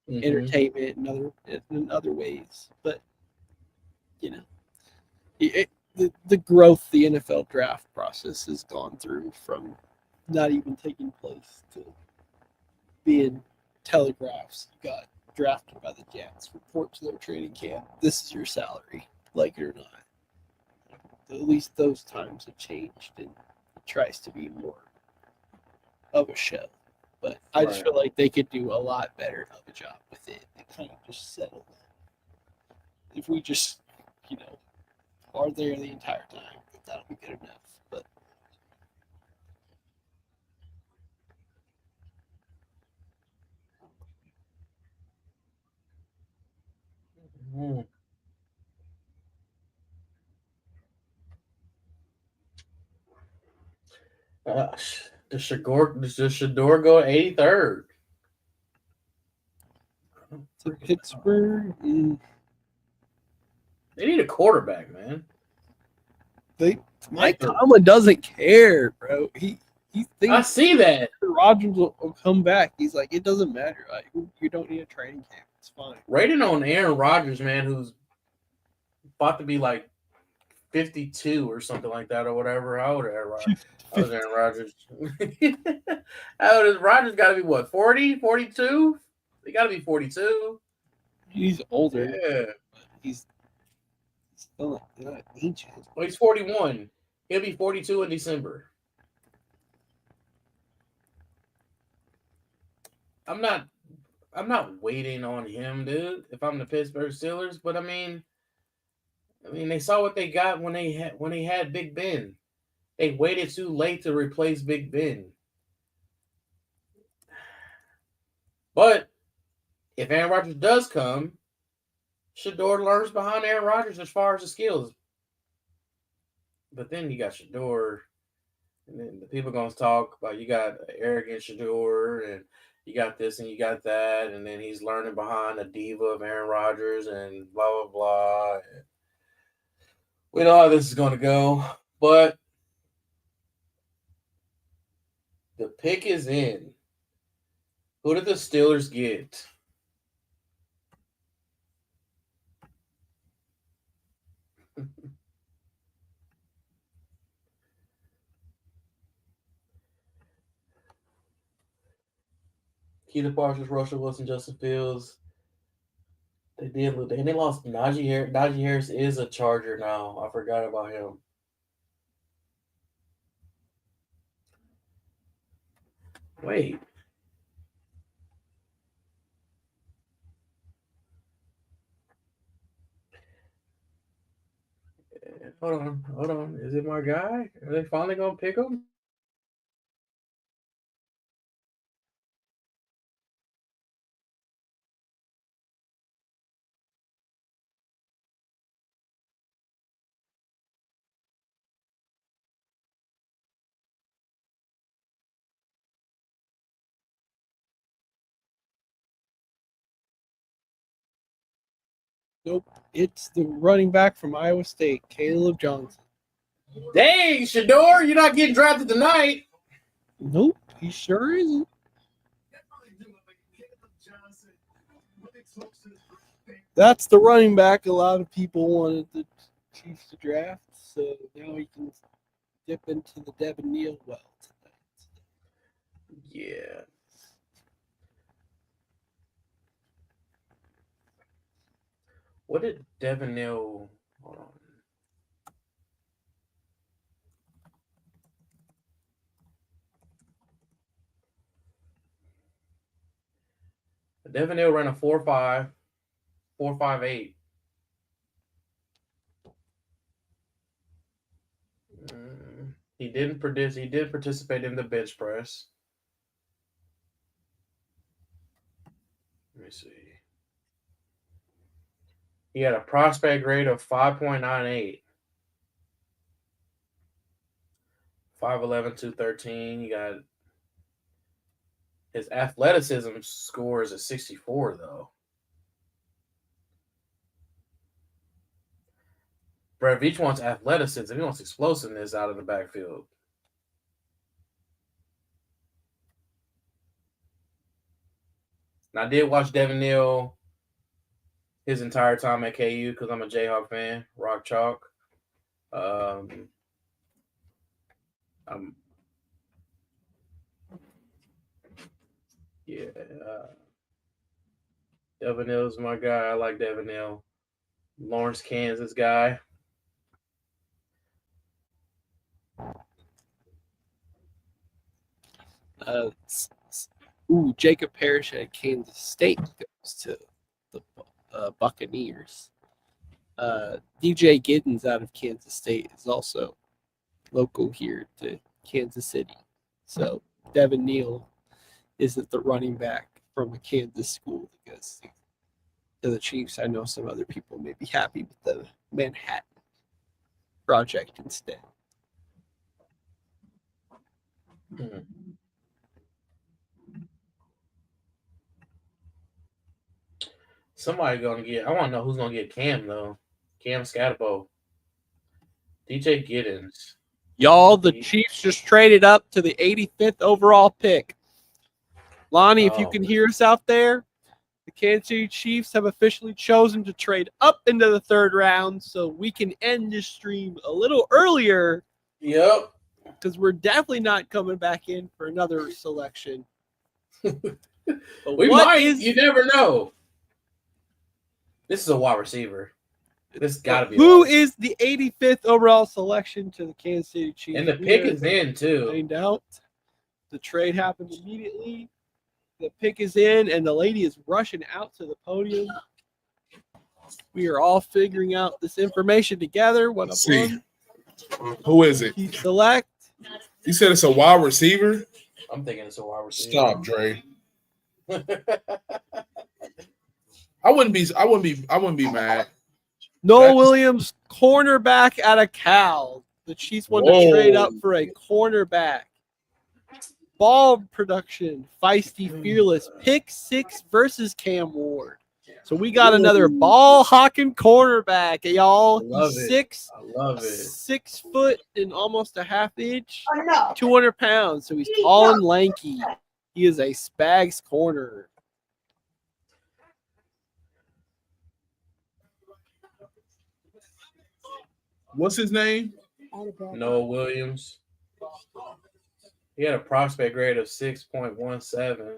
and entertainment and in other ways. But the growth the NFL draft process has gone through, from not even taking place to being telegraphs. You got drafted by the Jets, report to their training camp, this is your salary, like it or not. At least those times have changed, and it tries to be more of a show. But I just feel like they could do a lot better of a job with it and kind of just settle that. If we just, are there the entire time, that'll be good enough. But Does Shador go 83rd? to Pittsburgh, they need a quarterback, man. Mike Tomlin doesn't care, bro. He thinks I see that Rodgers will come back. He's like, it doesn't matter. Like, you don't need a training camp. It's fine. Rating on Aaron Rodgers, man, who's about to be like 52 or something like that or whatever. How old is Aaron Rodgers? How old is Aaron Rodgers? How old is Rodgers? Got to be what, 40, 42? They got to be 42. He's older. Yeah. He's still not ancient. Well, he's 41. He'll be 42 in December. I'm not waiting on him, dude. If I'm the Pittsburgh Steelers, but I mean, they saw what they got when they had Big Ben. They waited too late to replace Big Ben. But if Aaron Rodgers does come, Shador learns behind Aaron Rodgers as far as the skills. But then you got Shador, and then the people going to talk about you got arrogant Shador, and you got this and you got that, and then he's learning behind the diva of Aaron Rodgers and blah, blah, blah. And we know how this is going to go, but the pick is in. Who did the Steelers get? Keita Parsons, Russell Wilson, Justin Fields. They did lose. And they lost Najee Harris. Najee Harris is a Charger now. I forgot about him. Wait. Hold on. Is it my guy? Are they finally going to pick him? Nope. It's the running back from Iowa State, Caleb Johnson. Dang, Shador, you're not getting drafted tonight. Nope, he sure isn't. That's the running back a lot of people wanted the Chiefs to draft, so now he can dip into the Devin Neal well tonight. Yeah. What did Devin Neal? Hold on. Devin Neal ran a 4.5, 4.58. He did participate in the bench press. Let me see. He had a prospect grade of 5.98. 5'11", 213. You got his athleticism score is a 64, though. Brett Veach wants athleticism. He wants explosiveness out of the backfield. Now, I did watch Devin Neal his entire time at KU because I'm a Jayhawk fan. Rock Chalk. Devin Neal's my guy. I like Devin Neal. Lawrence, Kansas guy. Jacob Parrish at Kansas State goes to the Buccaneers. DJ Giddens out of Kansas State is also local here to Kansas City. So Devin Neal isn't the running back from a Kansas school that goes to the Chiefs. I know some other people may be happy with the Manhattan project instead. Somebody gonna get. I want to know who's gonna get Cam though. Cam Scatterbo. DJ Giddens. Y'all, the Chiefs just traded up to the 85th overall pick. Lonnie, if you can hear us out there, The Kansas City Chiefs have officially chosen to trade up into the third round so we can end this stream a little earlier Yep. because we're definitely not coming back in for another selection. But We what might. is- You never know. This is a wide receiver. This got to be. Who is the 85th overall selection to the Kansas City Chiefs? And the pick is in too. Find out. The trade happened immediately. The pick is in, and the lady is rushing out to the podium. We are all figuring out this information together. What Let's up, see. Lon? Who is it? He select. You said it's a wide receiver? I'm thinking it's a wide receiver. Stop, Dre. I wouldn't be mad. Noah That's- Williams, cornerback out of Cal. The Chiefs wanted to trade up for a cornerback. Ball production, feisty, fearless. Pick 6 versus Cam Ward. So we got another ball hawking cornerback, y'all. Love He's it. I love it. 6 foot and almost a half inch, 200 pounds. So he's tall and lanky. He is a Spags corner. What's his name? Noah Williams. He had a prospect grade of 6.17. 7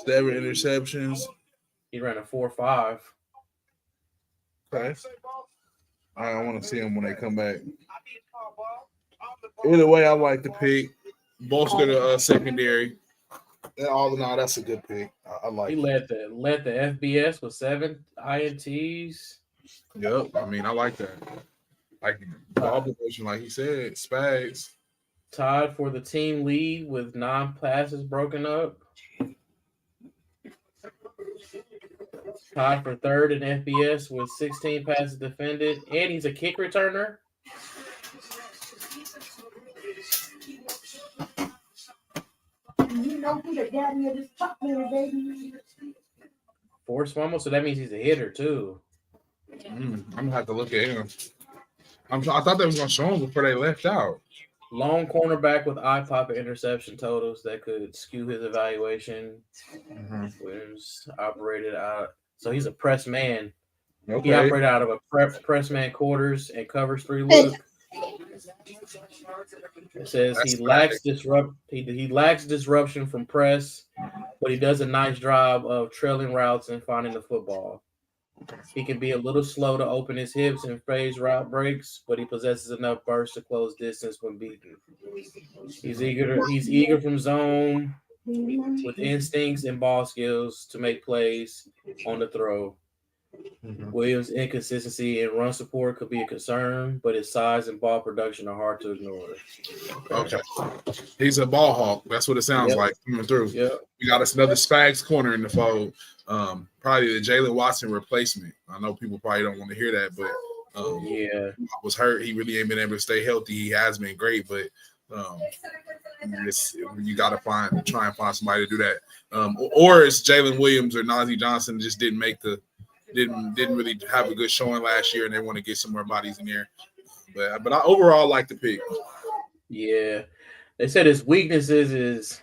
interceptions. He ran a 4.5. Okay. I want to see them when they come back. Either way, I like the pick. Bolster the secondary. And all in all, that's a good pick. I like He it. led the FBS with 7 INTs. Yep. I mean, I like that. Like ball position, like he said, Spags. Tied for the team lead with 9 passes broken up. Tied for third in FBS with 16 passes defended. And he's a kick returner. Forced fumble, so that means he's a hitter too. I'm gonna have to look at him. I thought they was gonna show him before they left out. Lone cornerback with eye-popping interception totals that could skew his evaluation. Williams operated out. So he's a press man. Okay. He operated out of a press man quarters and covers 3 look. It says That's he lacks disruption from press, but he does a nice job of trailing routes and finding the football. He can be a little slow to open his hips and phase route breaks, but he possesses enough burst to close distance when beaten. He's eager from zone with instincts and ball skills to make plays on the throw. Williams' inconsistency in run support could be a concern, but his size and ball production are hard to ignore. Okay. He's a ball hawk. That's what it sounds like coming through. Yep. We got us another Spags corner in the fold. Probably the Jalen Watson replacement. I know people probably don't want to hear that, but was hurt. He really ain't been able to stay healthy. He has been great, but you got to try and find somebody to do that. Or it's Jalen Williams or Najee Johnson just didn't really have a good showing last year, and they want to get some more bodies in there. But I overall like the pick. Yeah, they said his weaknesses is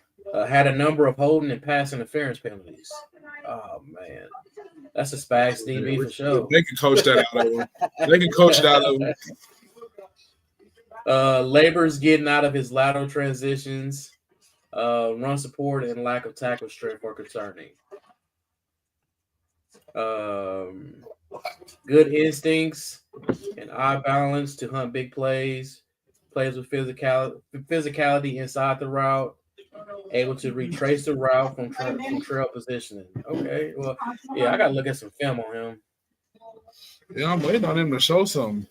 had a number of holding and pass interference penalties. Oh man, that's a Spags DB for sure. They can coach that out of him. They can coach it out of him. Labor's getting out of his lateral transitions. Run support and lack of tackle strength are concerning. Good instincts and eye balance to hunt big plays. Plays with physicality inside the route. Able to retrace the route from trail positioning. Okay, well, yeah, I gotta look at some film on him. Yeah, I'm waiting on him to show something.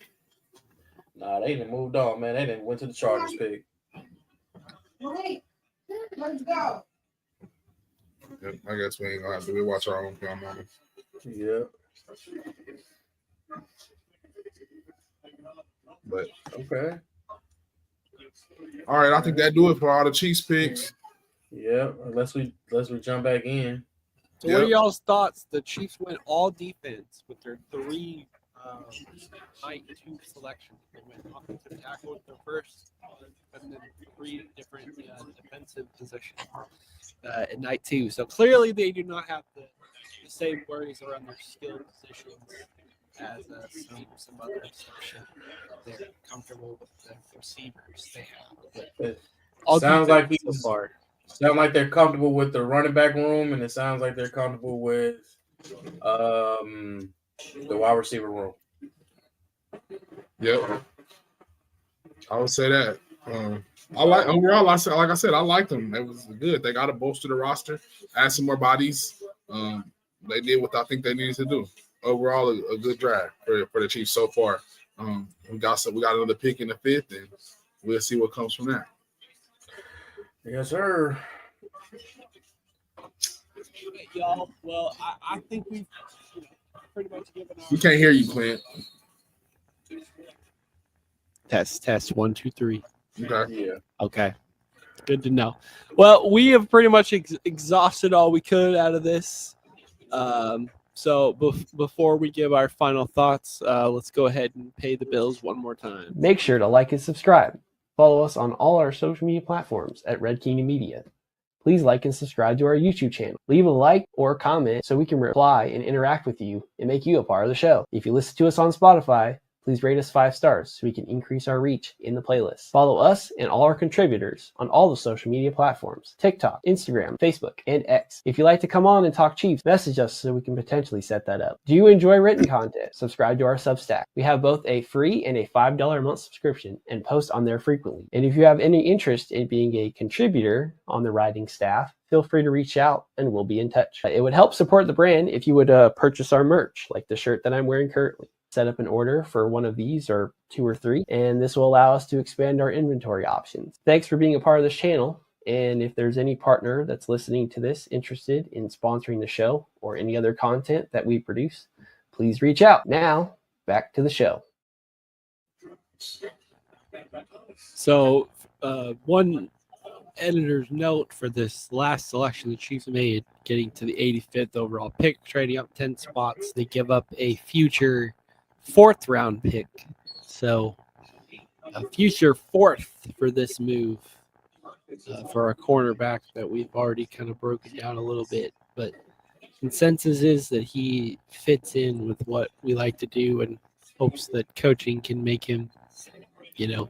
Nah, they didn't moved on, man. They didn't went to the Chargers pick. Let's go. Yep, I guess we ain't gonna have to watch our own film on him. Yeah. But okay. All right, I think that do it for all the Chiefs picks. Yeah, unless we jump back in. So what are y'all's thoughts? The Chiefs went all defense with their 3 night 2 selections. They went offensive tackle with their first, and then 3 different defensive positions at night 2. So clearly they do not have the the same worries around their skill positions as some other assumption. They're comfortable with the receivers they have. But all Sounds like defense so he's far. sound like they're comfortable with the running back room, and it sounds like they're comfortable with the wide receiver room. Yep. I would say that. I like overall. Like I said, I like them. It was good. They got to bolster the roster, add some more bodies. They did what I think they needed to do. Overall, a good drive for the Chiefs so far. We got another pick in the 5th, and we'll see what comes from that. Yes, sir. Y'all, well, I think we've pretty much given We can't hear you, Clint. Test 1 2 3. Okay. Yeah. Okay, good to know. Well, we have pretty much exhausted all we could out of this. So before we give our final thoughts, let's go ahead and pay the bills one more time. Make sure to like and subscribe. Follow us on all our social media platforms at Red Kingdom Media. Please like and subscribe to our YouTube channel. Leave a like or comment so we can reply and interact with you and make you a part of the show. If you listen to us on Spotify, please rate us 5 stars so we can increase our reach in the playlist. Follow us and all our contributors on all the social media platforms: TikTok, Instagram, Facebook, and X. If you'd like to come on and talk Chiefs, message us so we can potentially set that up. Do you enjoy written content? Subscribe to our Substack. We have both a free and a $5 a month subscription and post on there frequently. And if you have any interest in being a contributor on the writing staff, feel free to reach out and we'll be in touch. It would help support the brand if you would purchase our merch, like the shirt that I'm wearing currently. Set up an order for one of these or 2 or 3, and this will allow us to expand our inventory options. Thanks for being a part of this channel, and if there's any partner that's listening to this interested in sponsoring the show or any other content that we produce, please reach out. Now, back to the show. So, one editor's note for this last selection the Chiefs made, getting to the 85th overall pick, trading up 10 spots. They give up a future 4th round pick. So, a future 4th for this move for a cornerback that we've already kind of broken down a little bit. But consensus is that he fits in with what we like to do, and hopes that coaching can make him, the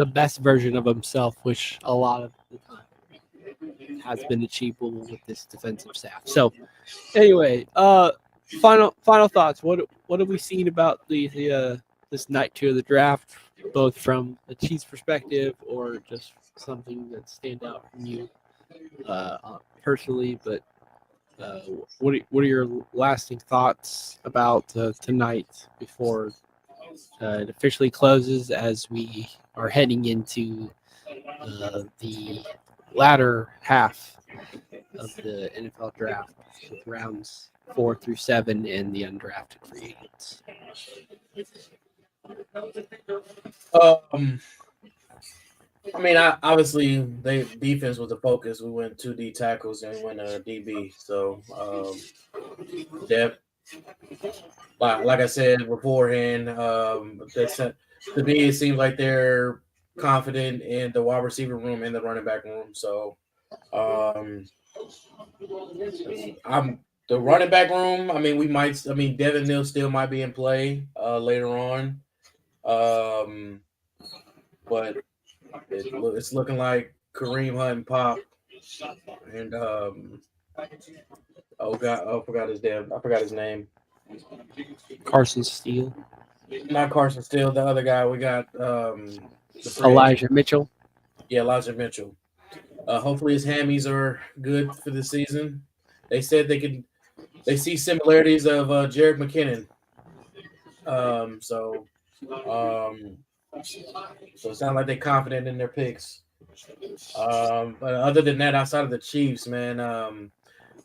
best version of himself, which a lot of the time has been achievable with this defensive staff. So, anyway, final thoughts. What have we seen about this night 2 of the draft, both from the Chiefs' perspective or just something that stand out from you personally? But what are your lasting thoughts about tonight before it officially closes, as we are heading into the latter half of the NFL draft with rounds 4 through 7 and the undrafted free agents? Obviously, defense was the focus. We went 2 D tackles and we went a DB. So, depth. Like I said beforehand, to me, it seems like they're confident in the wide receiver room and the running back room. So, the running back room. Devin Neal still might be in play later on, but it's looking like Kareem Hunt and Pop, and I forgot his name. Carson Steele. Not Carson Steele, the other guy. We got Elijah Mitchell. Yeah, Elijah Mitchell. Hopefully his hammies are good for the season. They said they see similarities of Jerick McKinnon. So it sounds like they're confident in their picks. But other than that, outside of the Chiefs, man,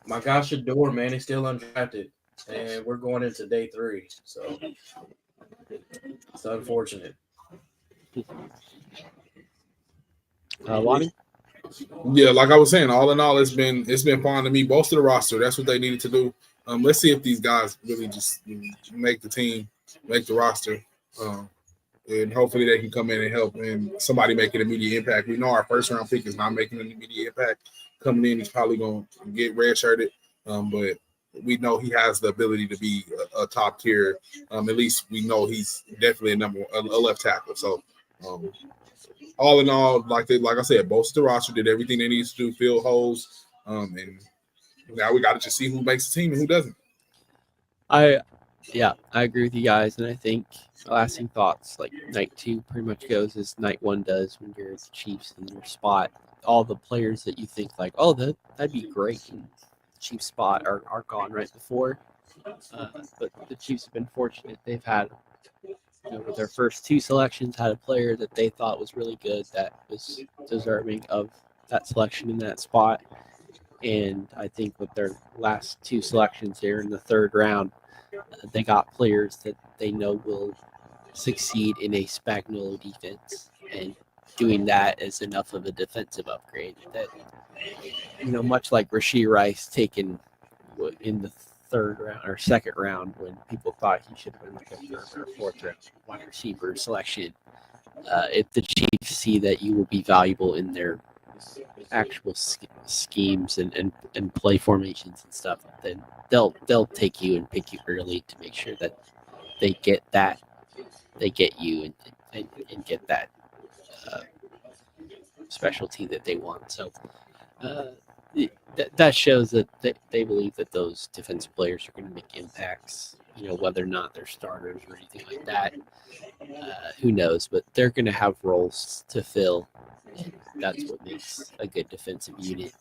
my guy Shador, man, he's still undrafted, and we're going into day 3. So it's unfortunate. Lonnie? Yeah, like I was saying, all in all, it's been fine to me. Bolster the roster. That's what they needed to do. Let's see if these guys really just make the team, make the roster, and hopefully they can come in and help and somebody make an immediate impact. We know our first round pick is not making an immediate impact. Coming in, he's probably going to get redshirted, but we know he has the ability to be a top tier. At least we know he's definitely a left tackle. So all in all, like I said, both the roster did everything they needed to do, fill holes, and now we got to just see who makes the team and who doesn't. I agree with you guys, and I think lasting thoughts like night 2 pretty much goes as night 1 does when you're the Chiefs in your spot. All the players that you think like, oh, that'd be great in the Chiefs spot are gone right before. But the Chiefs have been fortunate; they've had, with their first 2 selections, had a player that they thought was really good that was deserving of that selection in that spot. And I think with their last 2 selections here in the 3rd round, they got players that they know will succeed in a Spagnuolo defense. And doing that is enough of a defensive upgrade that, much like Rashee Rice taken in the 3rd round or 2nd round when people thought he should have been like a 3rd or 4th round wide receiver selection. If the Chiefs see that you will be valuable in their actual schemes and play formations and stuff, then they'll take you and pick you early to make sure that they get you and get that specialty that they want. So that shows that they believe that those defensive players are going to make impacts, whether or not they're starters or anything like that. Who knows, but they're going to have roles to fill. That's what makes a good defensive unit.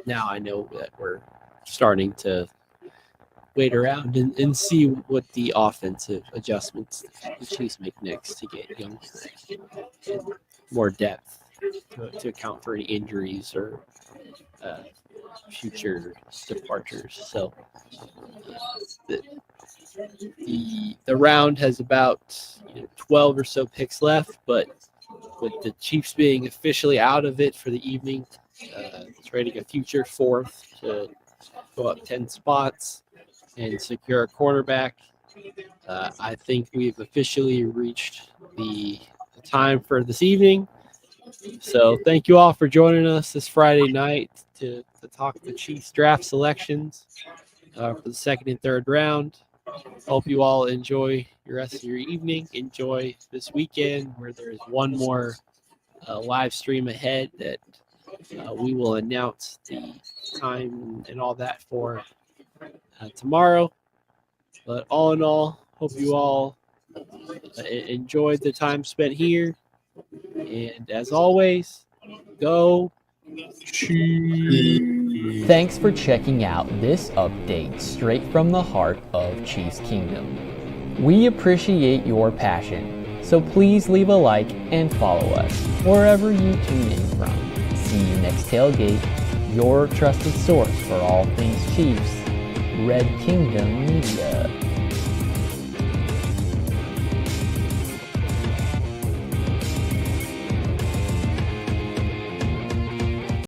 Now I know that we're starting to wait around and see what the offensive adjustments the Chiefs make next to get younger and more depth to account for any injuries or future departures. So the round has about 12 or so picks left, but with the Chiefs being officially out of it for the evening, trading a future 4th to go up 10 spots and secure a quarterback, I think we've officially reached the time for this evening. So thank you all for joining us this Friday night to talk the Chiefs draft selections for the 2nd and 3rd round. Hope you all enjoy the rest of your evening. Enjoy this weekend where there's one more live stream ahead that we will announce the time and all that for tomorrow. But all in all, hope you all enjoyed the time spent here. And as always, go Chiefs. Thanks for checking out this update straight from the heart of Chiefs Kingdom. We appreciate your passion, so please leave a like and follow us wherever you tune in from. See you next tailgate, your trusted source for all things Chiefs, Red Kingdom Media.